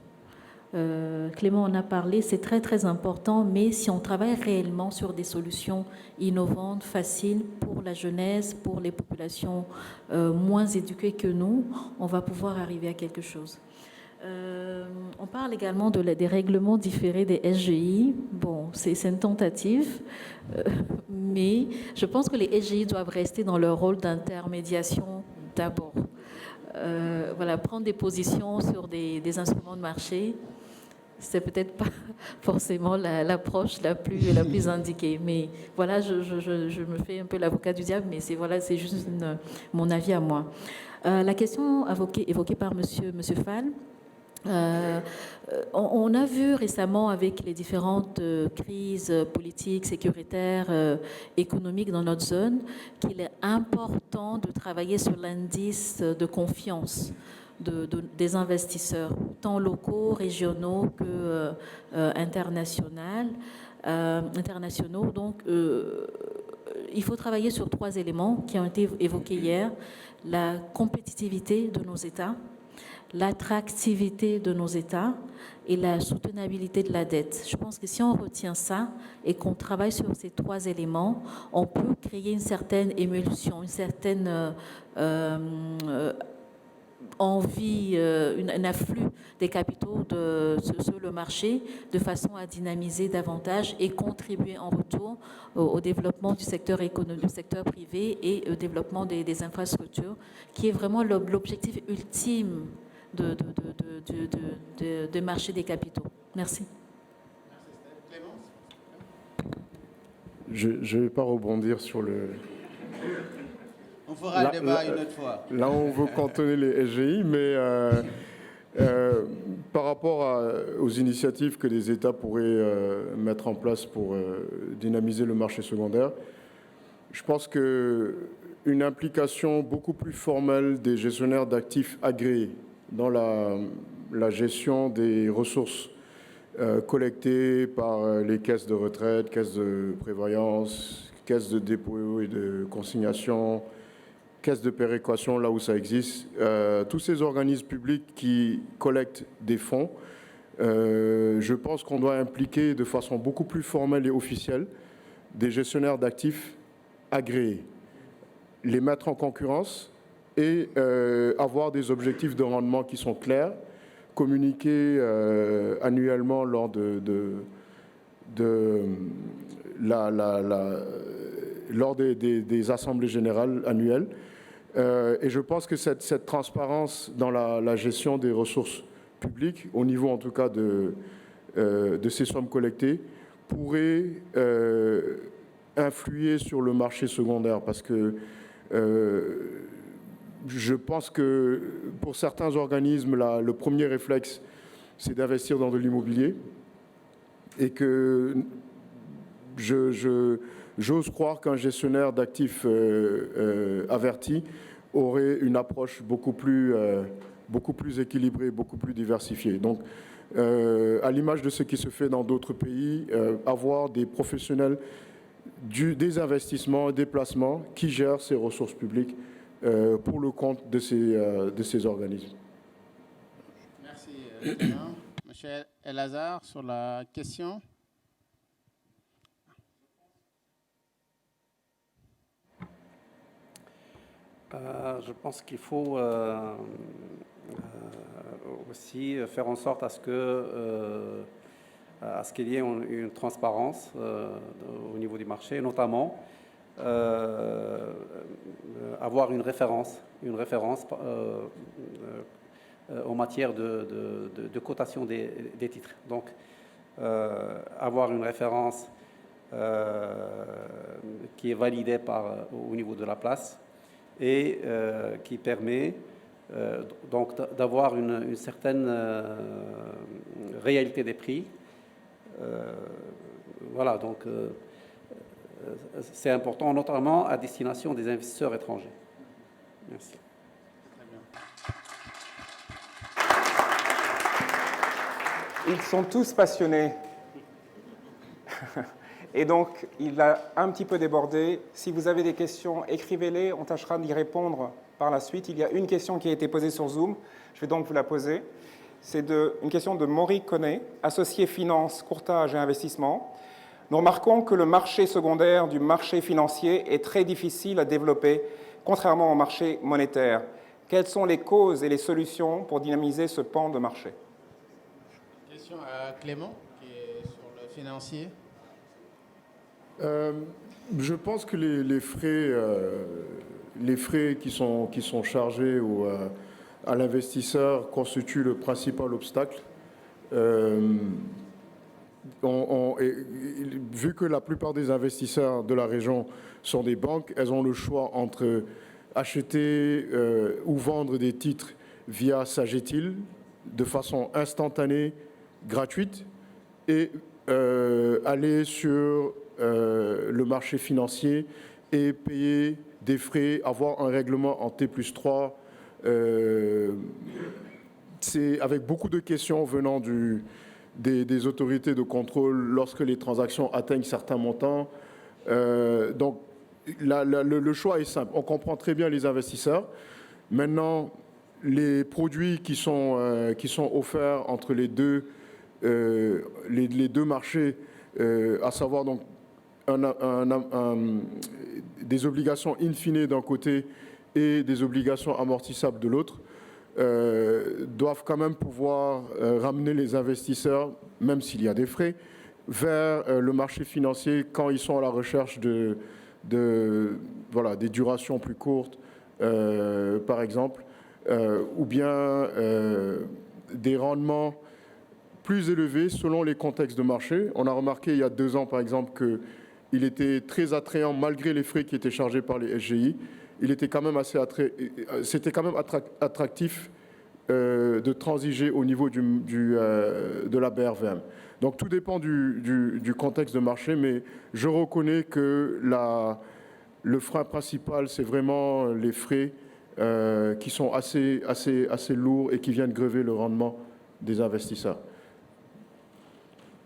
Clément en a parlé, c'est très très important, mais si on travaille réellement sur des solutions innovantes, faciles pour la jeunesse, pour les populations moins éduquées que nous, on va pouvoir arriver à quelque chose. On parle également des règlements différés des SGI. Bon, c'est une tentative, mais je pense que les SGI doivent rester dans leur rôle d'intermédiation d'abord. Voilà, prendre des positions sur des instruments de marché, c'est peut-être pas forcément l'approche la plus indiquée. Mais voilà, je me fais un peu l'avocat du diable, mais c'est juste mon avis à moi. La question évoquée par Monsieur Fall. On a vu récemment avec les différentes crises politiques, sécuritaires, économiques dans notre zone qu'il est important de travailler sur l'indice de confiance des investisseurs, tant locaux, régionaux que internationaux. Donc, il faut travailler sur 3 éléments qui ont été évoqués hier. La compétitivité de nos États, l'attractivité de nos États et la soutenabilité de la dette. Je pense que si on retient ça et qu'on travaille sur ces trois éléments, on peut créer une certaine émulsion, une certaine envie, un afflux des capitaux sur le marché de façon à dynamiser davantage et contribuer en retour au développement du secteur économique, du secteur privé et au développement des infrastructures, qui est vraiment l'objectif ultime de marché des capitaux. Merci. Je ne vais pas rebondir sur le... On fera le débat une autre fois. Là, on veut cantonner les SGI, mais par rapport aux initiatives que les États pourraient mettre en place pour dynamiser le marché secondaire, je pense qu'une implication beaucoup plus formelle des gestionnaires d'actifs agréés dans la gestion des ressources collectées par les caisses de retraite, caisses de prévoyance, caisses de dépôt et de consignation, caisses de péréquation, là où ça existe, tous ces organismes publics qui collectent des fonds, je pense qu'on doit impliquer de façon beaucoup plus formelle et officielle des gestionnaires d'actifs agréés, les mettre en concurrence et avoir des objectifs de rendement qui sont clairs, communiquer annuellement lors lors des assemblées générales annuelles. Et je pense que cette transparence dans la gestion des ressources publiques, au niveau en tout cas de ces sommes collectées, pourrait influer sur le marché secondaire, parce que je pense que pour certains organismes, le premier réflexe, c'est d'investir dans de l'immobilier, et que j'ose croire qu'un gestionnaire d'actifs averti aurait une approche beaucoup plus équilibrée, beaucoup plus diversifiée. Donc, à l'image de ce qui se fait dans d'autres pays, avoir des professionnels des investissements et des placements qui gèrent ces ressources publiques pour le compte de ces organismes. Merci. Monsieur Elazar, sur la question. Je pense qu'il faut aussi faire en sorte à ce qu'il y ait une transparence au niveau du marché, notamment avoir une référence en matière de cotation des titres. Donc, avoir une référence qui est validée au niveau de la place et qui permet donc d'avoir une certaine réalité des prix. Voilà, donc c'est important, notamment à destination des investisseurs étrangers. Merci. Ils sont tous passionnés. Et donc, il a un petit peu débordé. Si vous avez des questions, écrivez-les. On tâchera d'y répondre par la suite. Il y a une question qui a été posée sur Zoom. Je vais donc vous la poser. C'est une question de Maury Connet, associé finance, courtage et investissement. Nous remarquons que le marché secondaire du marché financier est très difficile à développer, contrairement au marché monétaire. Quelles sont les causes et les solutions pour dynamiser ce pan de marché? Question à Clément, qui est sur le financier. Je pense que les frais qui sont chargés à l'investisseur constituent le principal obstacle. Vu que la plupart des investisseurs de la région sont des banques, elles ont le choix entre acheter ou vendre des titres via Sagetil de façon instantanée, gratuite, et aller sur le marché financier et payer des frais, avoir un règlement en T+3. C'est avec beaucoup de questions venant des autorités de contrôle lorsque les transactions atteignent certains montants. Donc, le choix est simple. On comprend très bien les investisseurs. Maintenant, les produits qui sont offerts entre les deux marchés, à savoir donc des obligations in fine d'un côté et des obligations amortissables de l'autre, doivent quand même pouvoir ramener les investisseurs, même s'il y a des frais, vers le marché financier quand ils sont à la recherche voilà, des durations plus courtes, par exemple, ou bien des rendements plus élevés selon les contextes de marché. On a remarqué il y a 2 ans, par exemple, qu'il était très attrayant, malgré les frais qui étaient chargés par les SGI, c'était quand même attractif de transiger au niveau de la BRVM. Donc tout dépend du contexte de marché, mais je reconnais que le frein principal, c'est vraiment les frais qui sont assez lourds et qui viennent grever le rendement des investisseurs.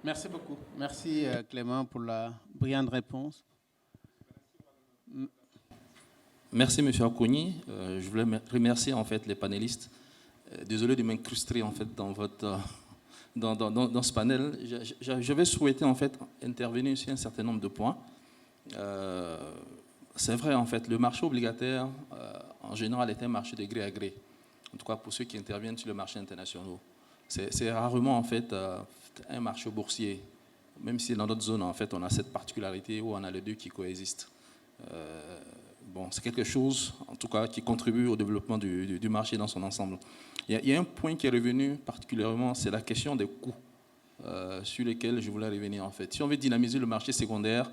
Merci beaucoup. Merci Clément pour la brillante réponse. Merci M. Akoni. Je voulais remercier en fait les panélistes. Désolé de m'incruster en fait dans ce panel. Je vais souhaiter en fait intervenir sur un certain nombre de points. C'est vrai en fait, le marché obligataire en général est un marché de gré à gré. En tout cas pour ceux qui interviennent sur le marché international. C'est rarement en fait un marché boursier. Même si dans d'autres zones en fait on a cette particularité où on a les deux qui coexistent. Bon, c'est quelque chose, en tout cas, qui contribue au développement du marché dans son ensemble. Il y a un point qui est revenu particulièrement, c'est la question des coûts sur lesquels je voulais revenir en fait. Si on veut dynamiser le marché secondaire,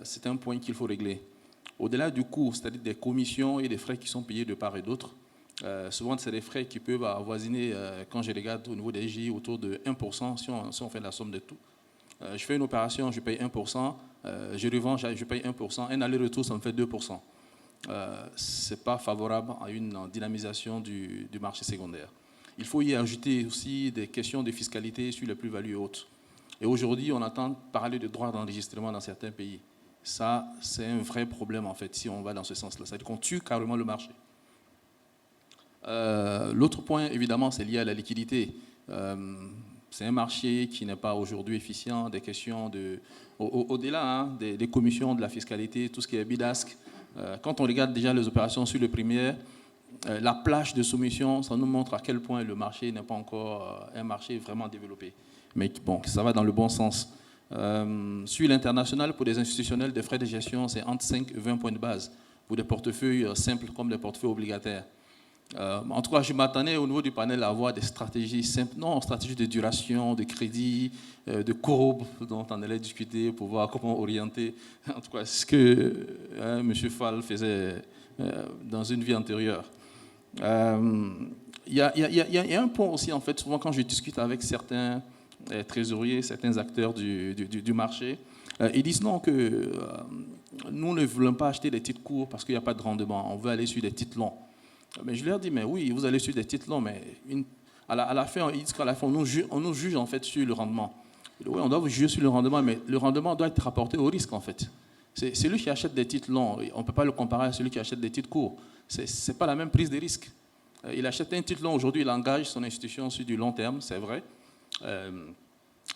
c'est un point qu'il faut régler. Au-delà du coût, c'est-à-dire des commissions et des frais qui sont payés de part et d'autre, souvent c'est des frais qui peuvent avoisiner, quand je regarde au niveau des SGI, autour de 1% si on fait la somme de tout. Je fais une opération, je paye 1%, je revends, je paye 1%, un aller-retour, ça me fait 2%. Ce n'est pas favorable à une dynamisation du marché secondaire. Il faut y ajouter aussi des questions de fiscalité sur les plus-values hautes. Et aujourd'hui, on entend parler de droits d'enregistrement dans certains pays. Ça, c'est un vrai problème, en fait, si on va dans ce sens-là. C'est-à-dire qu'on tue carrément le marché. L'autre point, évidemment, c'est lié à la liquidité. C'est un marché qui n'est pas aujourd'hui efficient, des questions au-delà des commissions de la fiscalité, tout ce qui est bidasque. Quand on regarde déjà les opérations sur le primaire, la plage de soumission, ça nous montre à quel point le marché n'est pas encore un marché vraiment développé. Mais bon, ça va dans le bon sens. Sur l'international, pour les institutionnels, des frais de gestion, c'est entre 5 et 20 points de base pour des portefeuilles simples comme des portefeuilles obligataires. En tout cas, je m'attendais au niveau du panel à avoir des stratégies simples, non, stratégies de duration, de crédit, de courbe dont on allait discuter pour voir comment orienter, en tout cas, ce que M. Fall faisait dans une vie antérieure. Il y a un point aussi, en fait, souvent quand je discute avec certains trésoriers, certains acteurs du marché, ils disent non, que nous ne voulons pas acheter des titres courts parce qu'il n'y a pas de rendement, on veut aller sur des titres longs. Mais je leur dis, mais oui, vous allez sur des titres longs, mais à la fin, ils disent qu'à la fin, on nous juge en fait sur le rendement. Oui, on doit vous juger sur le rendement, mais le rendement doit être rapporté au risque en fait. C'est celui qui achète des titres longs, on ne peut pas le comparer à celui qui achète des titres courts. Ce n'est pas la même prise de risque. Il achète un titre long, aujourd'hui il engage son institution sur du long terme, c'est vrai.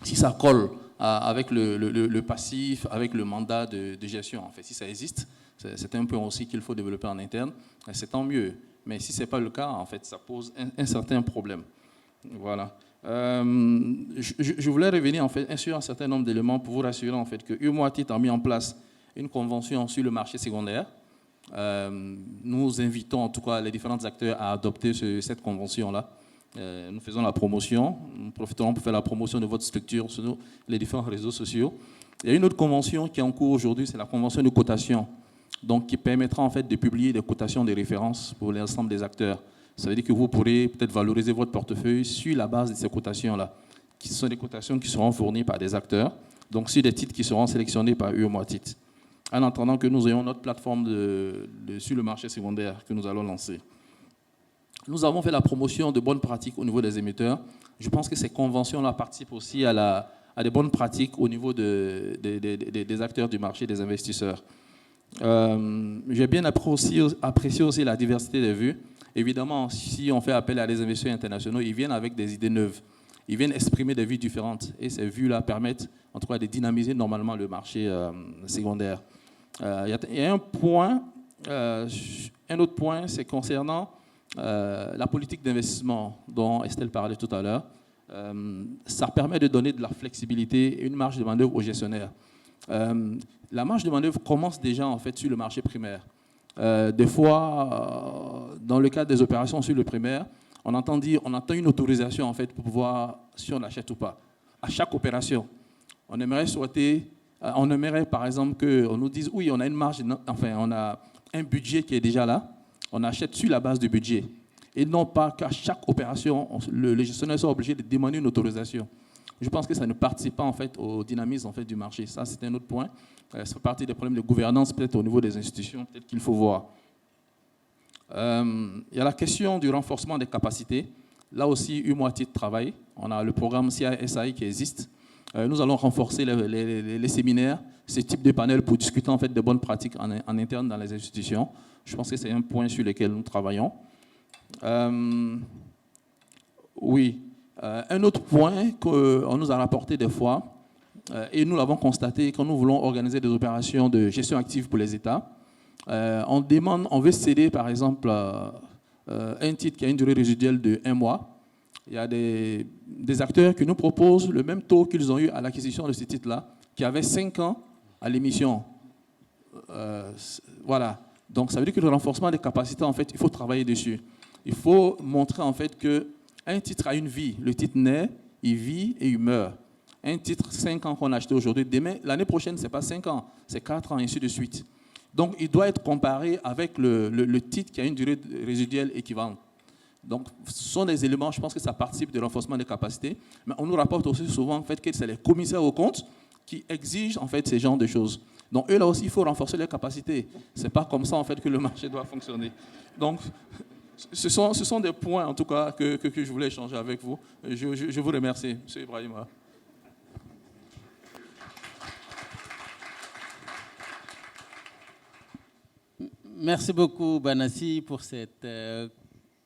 Si ça colle avec le passif, avec le mandat de gestion, en fait, si ça existe, c'est un point aussi qu'il faut développer en interne, c'est tant mieux. Mais si ce n'est pas le cas, en fait, ça pose un certain problème. Voilà. Je voulais revenir en fait, sur un certain nombre d'éléments pour vous rassurer en fait, que UMOATIT a mis en place une convention sur le marché secondaire. Nous invitons en tout cas les différents acteurs à adopter cette convention-là. Nous faisons la promotion, nous profiterons pour faire la promotion de votre structure sur les différents réseaux sociaux. Il y a une autre convention qui est en cours aujourd'hui, c'est la convention de cotation, donc qui permettra en fait de publier des cotations de référence pour l'ensemble des acteurs. Ça veut dire que vous pourrez peut-être valoriser votre portefeuille sur la base de ces cotations-là, qui sont des cotations qui seront fournies par des acteurs, donc sur des titres qui seront sélectionnés par UMOATIT, en attendant que nous ayons notre plateforme sur le marché secondaire que nous allons lancer. Nous avons fait la promotion de bonnes pratiques au niveau des émetteurs. Je pense que ces conventions-là participent aussi à des bonnes pratiques au niveau des acteurs du marché, des investisseurs. J'ai bien apprécié aussi la diversité des vues. Évidemment, si on fait appel à des investisseurs internationaux, ils viennent avec des idées neuves. Ils viennent exprimer des vues différentes. Et ces vues-là permettent, en tout cas, de dynamiser normalement le marché secondaire. Il y a un point, un autre point, c'est concernant la politique d'investissement dont Estelle parlait tout à l'heure. Ça permet de donner de la flexibilité et une marge de manœuvre aux gestionnaires. La marge de manœuvre commence déjà en fait sur le marché primaire. Des fois, dans le cadre des opérations sur le primaire, on entend une autorisation en fait pour voir si on achète ou pas. À chaque opération, on aimerait par exemple qu'on nous dise oui, on a une marge, enfin on a un budget qui est déjà là, on achète sur la base du budget. Et non pas qu'à chaque opération, le gestionnaire soit obligé de demander une autorisation. Je pense que ça ne participe pas en fait au dynamisme en fait du marché. Ça, c'est un autre point. Ça fait partie des problèmes de gouvernance peut-être au niveau des institutions, peut-être qu'il faut voir. Il y a la question du renforcement des capacités. Là aussi, UMOATID travaille. On a le programme CISI qui existe. Nous allons renforcer les séminaires, ce type de panels pour discuter en fait des bonnes pratiques en interne dans les institutions. Je pense que c'est un point sur lequel nous travaillons. Oui. Un autre point qu'on nous a rapporté des fois, et nous l'avons constaté quand nous voulons organiser des opérations de gestion active pour les États, on veut céder par exemple un titre qui a une durée résiduelle de 1 mois. Il y a des acteurs qui nous proposent le même taux qu'ils ont eu à l'acquisition de ce titre-là, qui avait 5 ans à l'émission. Voilà. Donc ça veut dire que le renforcement des capacités, en fait, il faut travailler dessus. Il faut montrer en fait qu'un titre a une vie. Le titre naît, il vit et il meurt. Un titre, 5 ans qu'on a acheté aujourd'hui, l'année prochaine, ce n'est pas 5 ans, c'est 4 ans, et ainsi de suite. Donc, il doit être comparé avec le titre qui a une durée résiduelle équivalente. Donc, ce sont des éléments, je pense que ça participe du renforcement des capacités. Mais on nous rapporte aussi souvent en fait, que c'est les commissaires aux comptes qui exigent en fait, ces genres de choses. Donc, eux, là aussi, il faut renforcer les capacités. Ce n'est pas comme ça en fait, que le marché doit fonctionner. Donc, ce sont des points, en tout cas, que je voulais échanger avec vous. Je vous remercie, M. Ibrahima. Merci beaucoup, Banassi, pour cette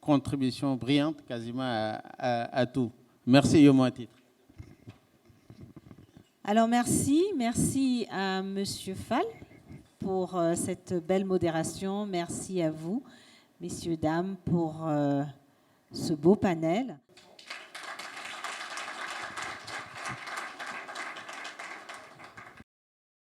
contribution brillante quasiment à tout. Merci, UMOATID. Alors merci à Monsieur Fall pour cette belle modération. Merci à vous, messieurs, dames, pour ce beau panel.